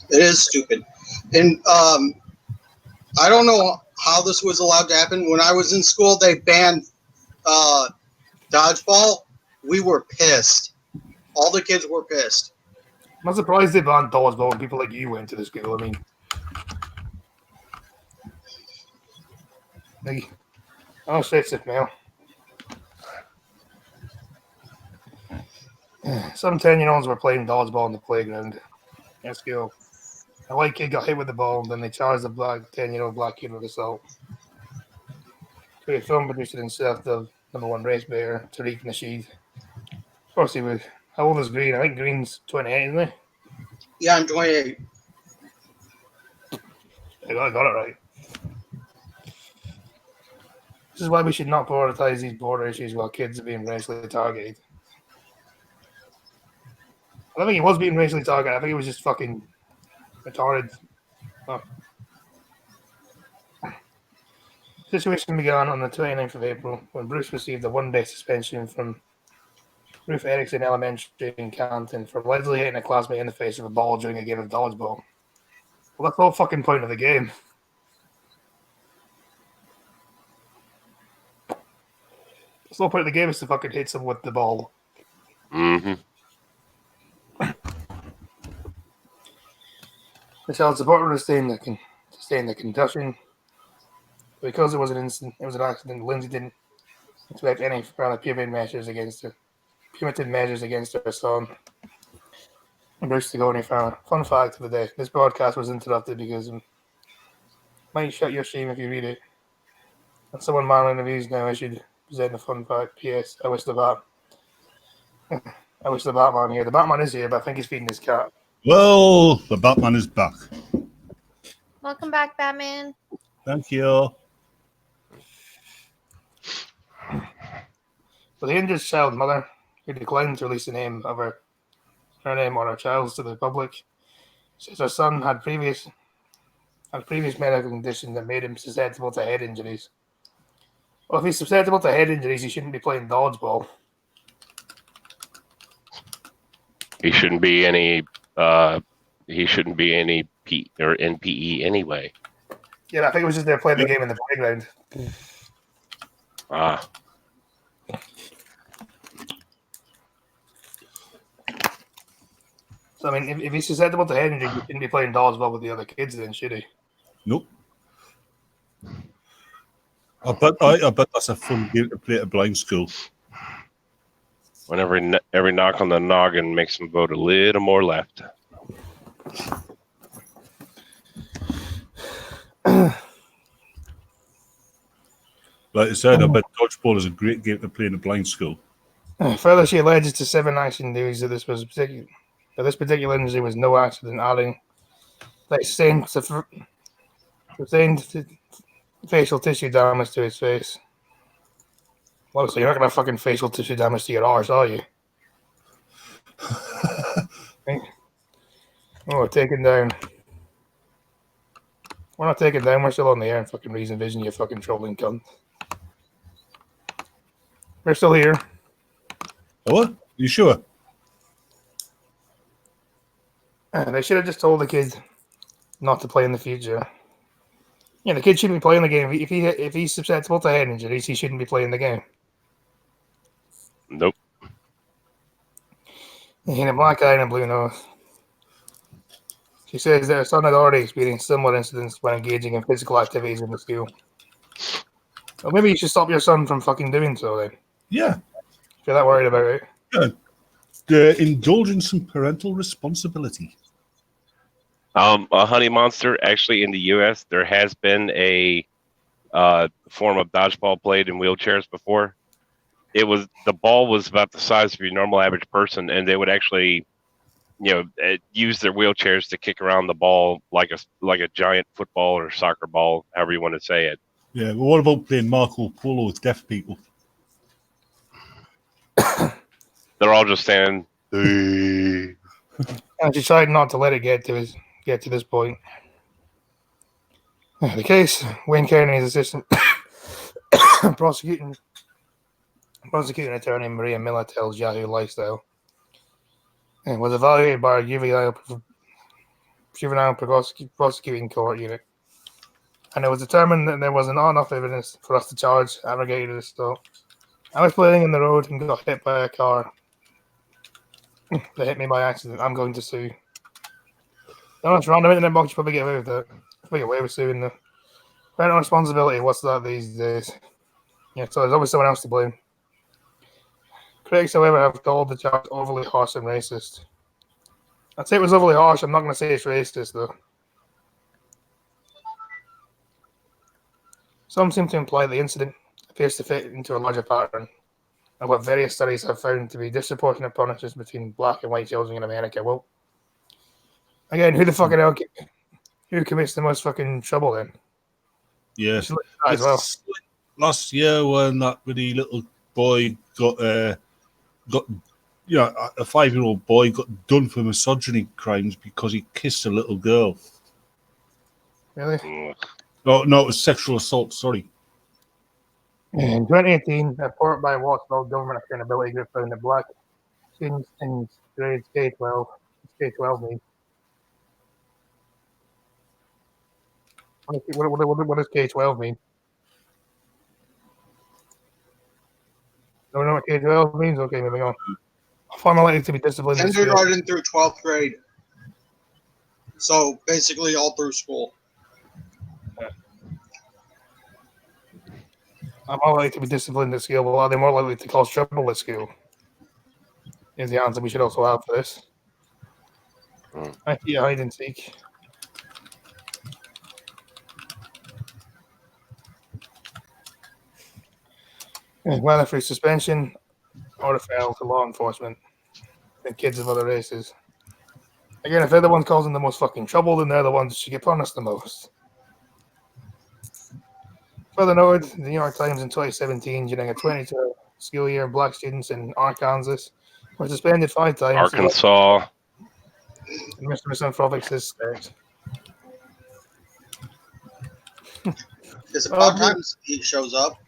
S2: It is stupid. And I don't know how this was allowed to happen. When I was in school, they banned dodgeball. We were pissed. All the kids were pissed.
S1: I'm not surprised they banned dodgeball when people like you went to the school. I mean, like, oh, shit's it now. Some 10-year-olds were playing dodgeball in the playground at school. A white kid got hit with the ball, and then they charged the 10-year-old black kid with assault. So a film producer himself, the #1 race bear, Tariq Nasheed. Of course he was. How old is Green? I think Green's 28, isn't he?
S2: Yeah, I'm 28.
S1: I got it right. This is why we should not prioritize these border issues while kids are being racially targeted. I don't think he was being racially targeted. I think he was just fucking retarded. Oh. The situation began on the 29th of April when Bruce received a one-day suspension from Ruth Erickson Elementary in Canton for allegedly hitting a classmate in the face with a ball during a game of dodgeball. Well, that's the whole fucking point of the game. The whole point of the game is to fucking hit someone with the ball.
S3: Mm-hmm.
S1: The child support sustained the concussion. Because it was an accident, Lindsay didn't expect any further punitive measures against her son. And Bruce to go any further. Fun fact of the day: this broadcast was interrupted because might shut your stream if you read it. And someone manning the views now. I should present a fun fact. P.S. I wish the Batman here. The Batman is here, but I think he's feeding his cat.
S5: Well, the Batman is back.
S4: Welcome back, Batman.
S5: Thank you.
S1: But the injured child mother, who declined to release the name of her name or her child's to the public, says her son had previous medical condition that made him susceptible to head injuries. Well, if he's susceptible to head injuries, he shouldn't be playing dodgeball.
S3: He shouldn't be any. He shouldn't be any P or NPE anyway.
S1: Yeah, I think it was just there playing the game in the playground.
S3: Ah.
S1: So, I mean, if he's susceptible to head injury, he shouldn't be playing dodgeball with the other kids then, should he?
S5: Nope. I bet that's a fun game to play at a blind school.
S3: When every knock on the noggin makes him vote a little more left.
S5: Like I said, I bet dodgeball is a great game to play in a blind school.
S1: Further, she alleges to 7 action news that this particular injury was no accident, adding that sustained facial tissue damage to his face. Well, so you're not going to have fucking facial tissue damage to your arse, are you? Oh, we're taken down. We're not taken down, we're still on the air and fucking Reason Vision, you fucking trolling cunt. We're still here.
S5: What? You sure?
S1: They should have just told the kid not to play in the future. Yeah, the kid shouldn't be playing the game. If he's susceptible to head injuries, he shouldn't be playing the game.
S3: Nope.
S1: In a black eye and a blue nose. She says that her son had already experienced similar incidents when engaging in physical activities in the school. Well, maybe you should stop your son from fucking doing so then.
S5: Yeah.
S1: If you're that worried about it.
S5: Yeah. Indulgence and parental responsibility.
S3: A honey monster. Actually, in the U.S., there has been a form of dodgeball played in wheelchairs before. The ball was about the size of your normal average person, and they would actually, use their wheelchairs to kick around the ball like a giant football or soccer ball, however you want to say it.
S5: Yeah, but what about playing Marco Polo with deaf people?
S3: They're all just saying, "Hey."
S1: And she tried not to let it get to this point. The case, Wayne Kearney's assistant prosecuting attorney Maria Miller tells Yahoo Lifestyle and was evaluated by a juvenile prosecuting court unit. And it was determined that there was not enough evidence for us to charge abrogated assault. I was playing in the road and got hit by a car. They hit me by accident. I'm going to sue. No, it's random internet box. You probably get away with that. Probably get away with suing the parental responsibility. What's that these days? Yeah, so there's always someone else to blame. Critics, however, have called the charge overly harsh and racist. I'd say it was overly harsh. I'm not going to say it's racist, though. Some seem to imply the incident appears to fit into a larger pattern of what various studies have found to be disproportionate punishments between black and white children in America. Well, again, who commits the most fucking trouble then?
S5: Yeah.
S1: As well.
S5: Last year when that really little boy got a 5-year-old boy got done for misogyny crimes because he kissed a little girl.
S1: Really?
S5: No, it was sexual assault. Sorry.
S1: In 2018, a report by Watchdog Government Accountability Group found that black students in grades K-12 mean. What does K-12 mean? Don't know what K-12 means? Okay, moving on. Far more likely to be disciplined.
S2: Kindergarten through 12th grade. So basically all through school.
S1: I'm more likely to be disciplined at school, but are they more likely to cause trouble at school? Is the answer we should also have for this. I see a hide and seek. Whether through suspension or referral to law enforcement than kids of other races. Again, if they're the ones causing the most fucking trouble, then they're the ones that should get punished the most. Further noted, the New York Times in 2017, during a 22 school year, black students in Arkansas were suspended 5 times.
S3: Arkansas.
S1: And Mr. Misanthropics is scared.
S2: It's about time he shows up.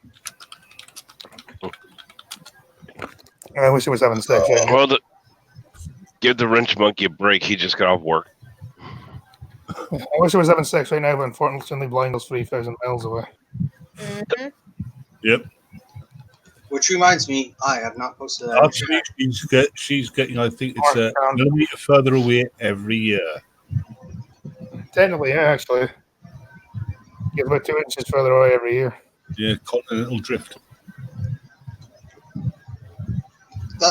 S1: I wish it was having sex. Yeah.
S3: Well, give the wrench monkey a break. He just got off work.
S1: I wish it was having sex right now, but unfortunately, blind goes 3,000 miles away.
S4: Mm-hmm.
S5: Yep.
S2: Which reminds me, I have not posted that.
S5: Actually, she's getting. I think it's a millimeter further away every year.
S1: Technically, yeah, actually. Get about 2 inches further away every year.
S5: Yeah, continental drift.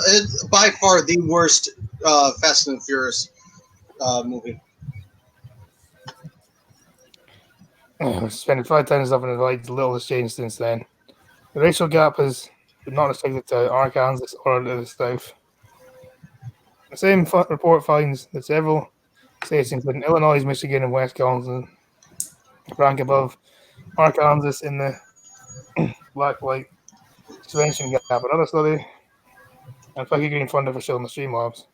S2: It's by far the worst Fast and Furious movie.
S1: Spending 5 times up in the light, little has changed since then. The racial gap is not restricted to Arkansas or to the south. The same report finds that several states, including Illinois, Michigan, and Wisconsin, rank above Arkansas in the black-white suspension gap. Another study, and Fucky Green funded for showing the Streamlabs.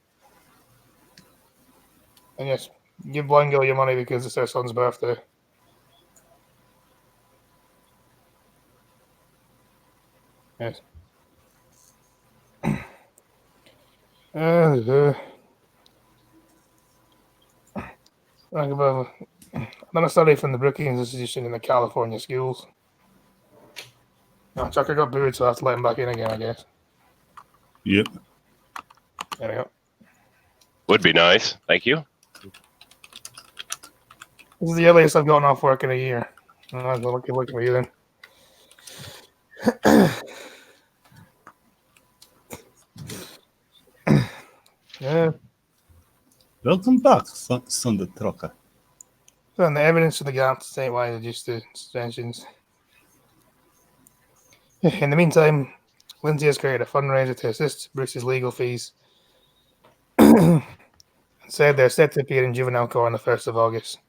S1: And yes, give Blind Girl your money because it's their son's birthday. Yes. Another study from the Brookings Institution in the California schools. Oh, Chucker got booed, so I have to let him back in again, I guess.
S5: Yep.
S1: There we go.
S3: Would be nice. Thank you.
S1: This is the earliest I've gotten off work in a year. I'll go look at you then. Yeah.
S5: Welcome back, Sunday Trucker.
S1: So, and the evidence of the gap statewide reduced to suspensions. In the meantime, Lindsay has created a fundraiser to assist Bruce's legal fees. Said they're set to appear in juvenile court on the 1st of August.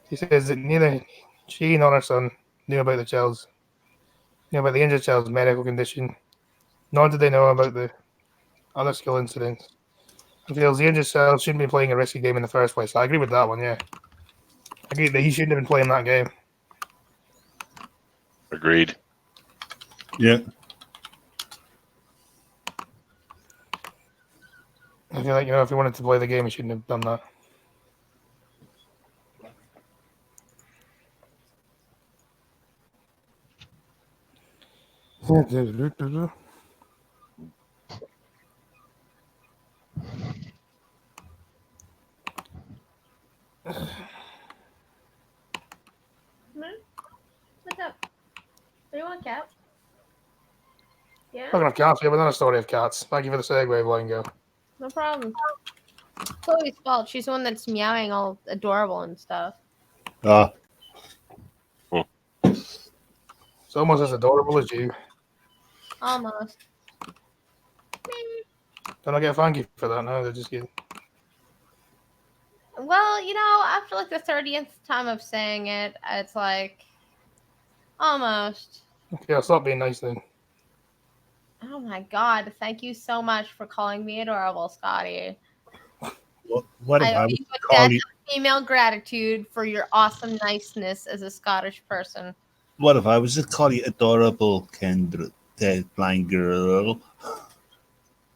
S1: She says that neither she nor her son knew about the injured child's medical condition, nor did they know about the other school incidents. And feels the injured child shouldn't be playing a risky game in the first place. I agree with that one, yeah. I agree that he shouldn't have been playing that game.
S3: Agreed.
S5: Yeah.
S1: I feel like, if you wanted to play the game, you shouldn't have done that.
S4: What's up? What do you want, Cap? Yeah,
S1: Talking of cats, we have another story of cats. Thank you for the segue, Blango.
S4: no problem. Chloe's fault. She's the one that's meowing all adorable and stuff.
S5: Ah,
S1: It's almost as adorable as you.
S4: Almost.
S1: Don't I get thank you for that? No, they're just kidding.
S4: Well, after like the 30th time of saying it, it's like almost.
S1: Okay, I'll stop being nice then.
S4: Oh my god, thank you so much for calling me adorable, Scotty.
S5: what if
S4: I
S5: I
S4: owe
S5: was
S4: you
S5: to
S4: a
S5: call
S4: debt
S5: you?
S4: of female gratitude for your awesome niceness as a Scottish person.
S5: What if I was to call you adorable, Kendra, the blind girl?
S4: Oh,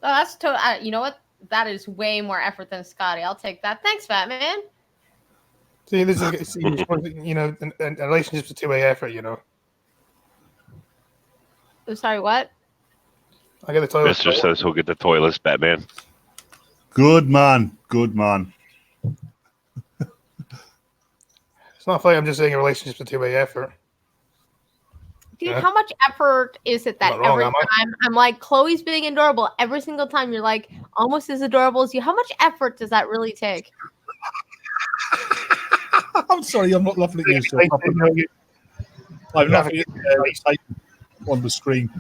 S4: that's you know what? That is way more effort than Scotty. I'll take that. Thanks, Batman.
S1: See, this is, in relationships a two-way effort,
S4: Oh, sorry, what?
S1: I get the toilet.
S3: Mister says he'll get the toilets, Batman.
S5: Good man. Good man.
S1: It's not funny, I'm just saying a relationship's a two-way effort.
S4: Dude,
S1: Yeah.
S4: how much effort is it that
S1: Not wrong,
S4: every
S1: am I?
S4: time I'm like, Chloe's being adorable, every single time you're like, almost as adorable as you? How much effort does that really take?
S5: I'm sorry, I'm not laughing at you, sir.
S1: Like,
S5: I'm laughing at the type on the screen.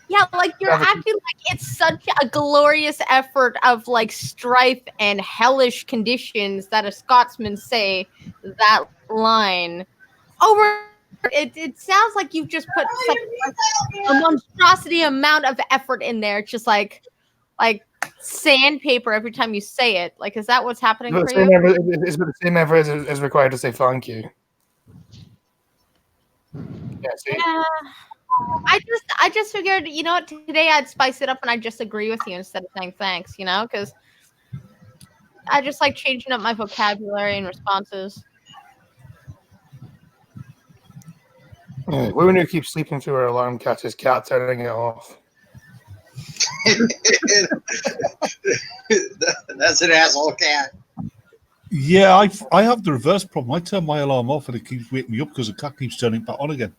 S4: Yeah, like you're
S1: Never-
S4: acting like it's such a glorious effort of like strife and hellish conditions that a Scotsman say that line over. It sounds like you've just put such a monstrosity amount of effort in there, just like sandpaper every time you say it. Like, is that what's happening for you?
S1: It's the same effort as required to say thank you. Yeah, see?
S4: Yeah. I just figured, you know what, today I'd spice it up and I'd just agree with you instead of saying thanks, because I just like changing up my vocabulary and responses.
S1: Yeah, women who keep sleeping through her alarm catches cat turning it off.
S2: That's an asshole cat.
S5: Yeah, I have the reverse problem. I turn my alarm off and it keeps waking me up because the cat keeps turning it back on again.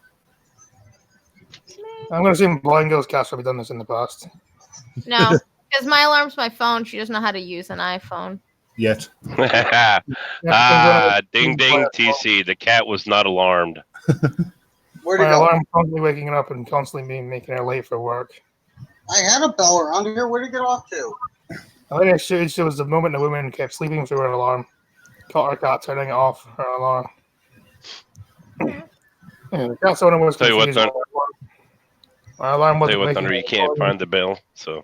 S1: I'm going to assume Blind Girl's cat's probably done this in the past.
S4: No, because my alarm's my phone. She doesn't know how to use an iPhone.
S5: Yet.
S3: Ding ding TC. The cat was not alarmed.
S2: Where'd
S1: My
S2: it go?
S1: alarm constantly waking her up and constantly making her late for work.
S2: I had a bell around here. Where'd it get off to?
S1: I think it shows the moment the woman kept sleeping through her alarm, caught her cat turning it off her alarm. Yeah, the cat's owner was
S3: Tell you what,
S1: confused. My alarm
S3: Tell
S1: wasn't
S3: you what,
S1: making
S3: Thunder, you
S1: any
S3: can't
S1: noise,
S3: find the bell. So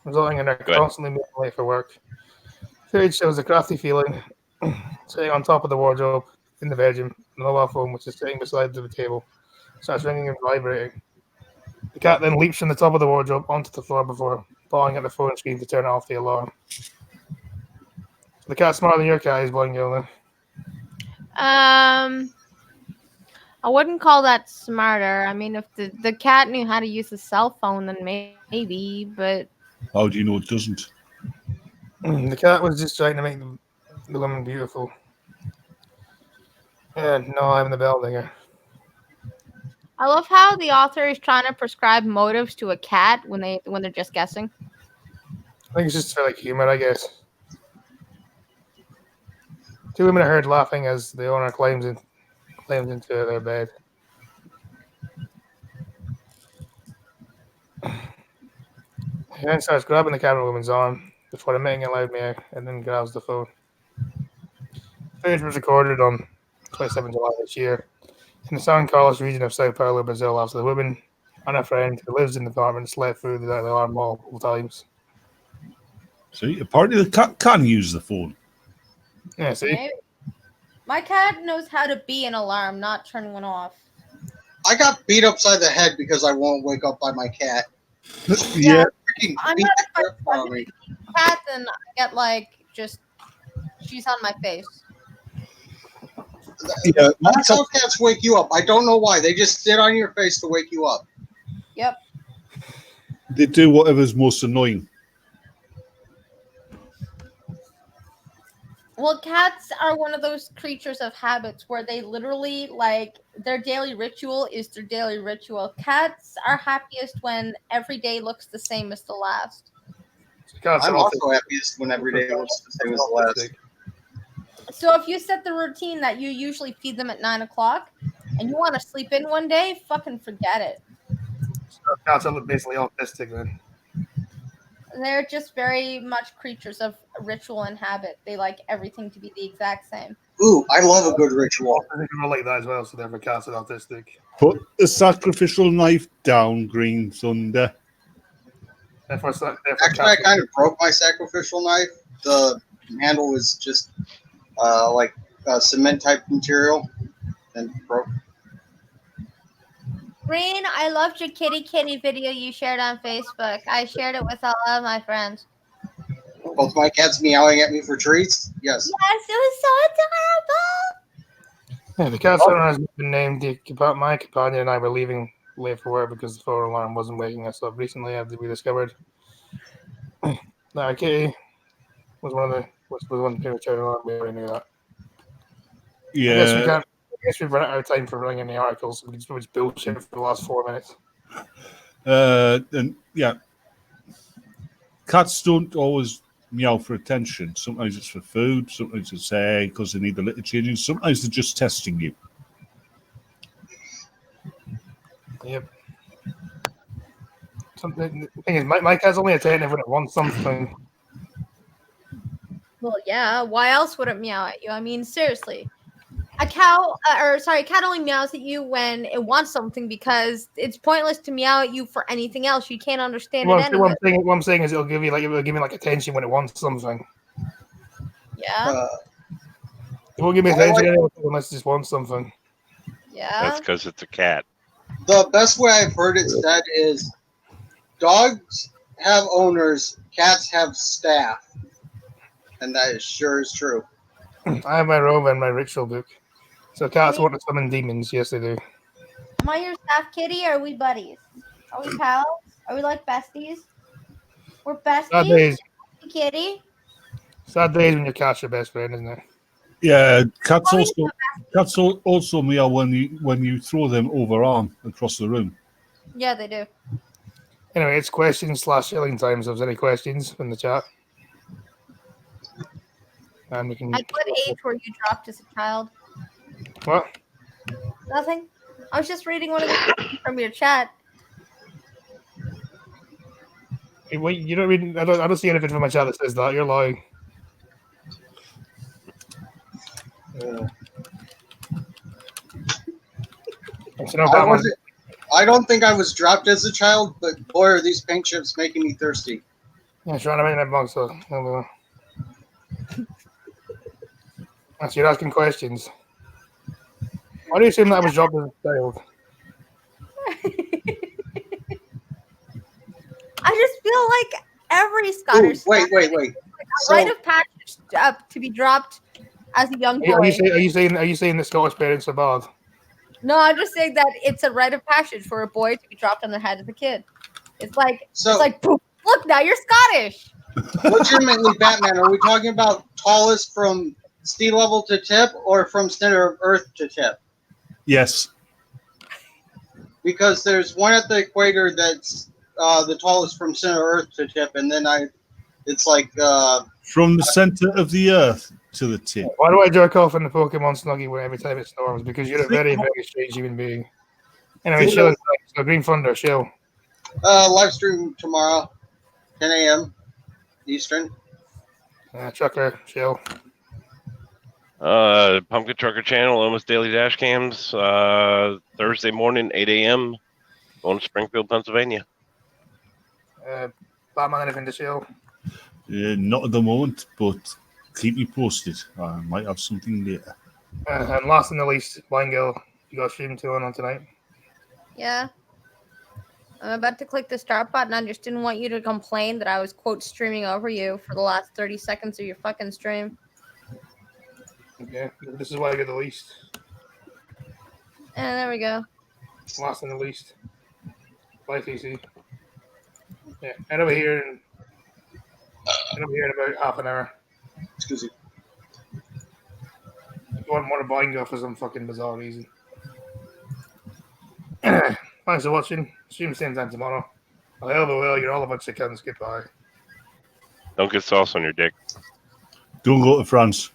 S1: resulting in her
S3: Go ahead.
S1: constantly being late for work. Third shows a crafty feeling, sitting on top of the wardrobe in the bedroom, the mobile phone, which is sitting beside the table, starts ringing and vibrating. The cat then leaps from the top of the wardrobe onto the floor before pawing at the phone screen to turn off the alarm. The cat's smarter than your cat is, Blind Girl, then.
S4: I wouldn't call that smarter. I mean, if the cat knew how to use a cell phone, then maybe, but
S5: How do you know it doesn't?
S1: The cat was just trying to make the woman beautiful. And no, I'm the bell dinger.
S4: I love how the author is trying to prescribe motives to a cat when they're just guessing.
S1: I think it's just for like humor, I guess. Two women are heard laughing as the owner climbs into their bed. He then starts grabbing the camera woman's arm before emitting a loud meow and then grabs the phone. The footage was recorded on 27 July this year in the San Carlos region of Sao Paulo, Brazil, after the woman and her friend who lives in the apartment slept through the alarm multiple times.
S5: See, apparently the cat can use the phone.
S1: Yeah, see?
S4: Maybe. My cat knows how to be an alarm, not turn one off.
S2: I got beat upside the head because I won't wake up by my cat.
S5: Yeah.
S2: Freaking
S4: I'm
S2: beat
S4: not
S2: the crap out of me.
S4: cat, and I get like just she's on my face.
S5: Yeah.
S2: That's how cats wake you up. I don't know why. They just sit on your face to wake you up.
S4: Yep.
S5: They do whatever's most annoying.
S4: Well, cats are one of those creatures of habits where they literally like their daily ritual is their daily ritual. Cats are happiest when every day looks the same as the last.
S1: Cats
S2: I'm
S1: are
S2: also happiest when every day looks the same as the last.
S4: So if you set the routine that you usually feed them at 9 o'clock and you want to sleep in one day, fucking forget it.
S1: Cats are basically autistic then.
S4: They're just very much creatures of ritual and habit. They like everything to be the exact same.
S2: Ooh, I love a good ritual.
S1: I think I like that as well, so therefore cats are autistic.
S5: Put the sacrificial knife down, Green Thunder.
S1: Therefore
S2: Actually, I kind of broke my sacrificial knife. The handle was just like cement type material and broke.
S4: Green, I loved your kitty video you shared on Facebook. I shared it with all of my friends.
S2: Both my cats meowing at me for treats. Yes.
S4: Yes, it was so adorable.
S1: Yeah, the cat owner has been named. My companion and I were leaving late for work because the phone alarm wasn't waking us up recently, as we discovered. Kitty was one of the people turning alarm. We already knew that.
S5: Yeah.
S1: I guess we've run out of time for running any articles. We just bullshit for the last 4 minutes.
S5: And yeah, cats don't always meow for attention. Sometimes it's for food. Sometimes it's because they need a little changing. Sometimes they're just testing you.
S1: Yep. The thing is, my cat's only attentive when it wants something.
S4: Well, yeah. Why else would it meow at you? I mean, seriously. A cat only meows at you when it wants something because it's pointless to meow at you for anything else. You can't understand it anyway.
S1: What I'm saying is it'll give me attention when it wants something.
S4: Yeah.
S1: It won't give me attention unless it just wants something.
S4: Yeah.
S3: That's because it's a cat.
S2: The best way I've heard it said is dogs have owners, cats have staff. And that sure is true.
S1: I have my robe and my ritual book. So cats want to summon demons. Yes, they do.
S4: Am I your staff kitty or are we buddies? Are we pals? Are we like besties? We're besties?
S1: Sad days.
S4: Kitty?
S1: Sad days when your cat's your best friend, isn't it?
S5: Yeah, cats also meow when you throw them overarm across the room.
S4: Yeah, they do.
S1: Anyway, it's questions/shilling time. So if there's any questions in the chat. And we can.
S4: At what age were you dropped as a child?
S1: What?
S4: Nothing. I was just reading one of the questions from your chat.
S1: Hey, wait, you don't read. I don't see anything from my chat that says that. You're lying.
S2: I don't think I was dropped as a child, but boy, are these pink chips making me thirsty.
S1: Yeah, trying to make that box. So, so you're asking questions. Why do you assume that I was dropped as a child?
S4: I just feel like every Scottish
S2: wait.
S4: like a rite of passage to be dropped as a young boy.
S1: Are you saying that Scottish parents are bad?
S4: No, I'm just saying that it's a rite of passage for a boy to be dropped on their head as a kid. It's like poof, look, now you're Scottish.
S2: Legitimately, Batman, are we talking about tallest from sea level to tip or from center of Earth to tip?
S5: Yes.
S2: Because there's one at the equator that's the tallest from center of Earth to tip, and then it's like
S5: from the center of the Earth to the tip.
S1: Why do I jerk off in the Pokemon Snuggie every time it storms? Because you're a very, very strange human being. Anyway, Shill, so Green Thunder, Shill.
S2: Live stream tomorrow, 10 a.m. Eastern.
S1: Trucker, Shill.
S3: Pumpkin Trucker Channel, almost daily dash cams. Thursday morning, 8 a.m. Going to Springfield, Pennsylvania.
S1: Batman, anything to Shill?
S5: Not at the moment, but keep me posted. I might have something later.
S1: And last and not least, Blind Girl, you got a stream to on tonight?
S4: Yeah. I'm about to click the start button. I just didn't want you to complain that I was, quote, streaming over you for the last 30 seconds of your fucking stream.
S1: Okay, this is why I get the least.
S4: And there we go.
S1: Last and the least. Bye, TC. Yeah, and over here in about half an hour.
S2: Excuse me.
S1: If you want more to buying go for some fucking bizarre reason. Thanks for watching. Stream same time tomorrow. Well, hell of a well, you're all a bunch of cunts. Goodbye.
S3: Don't get sauce on your dick.
S5: Don't go to France.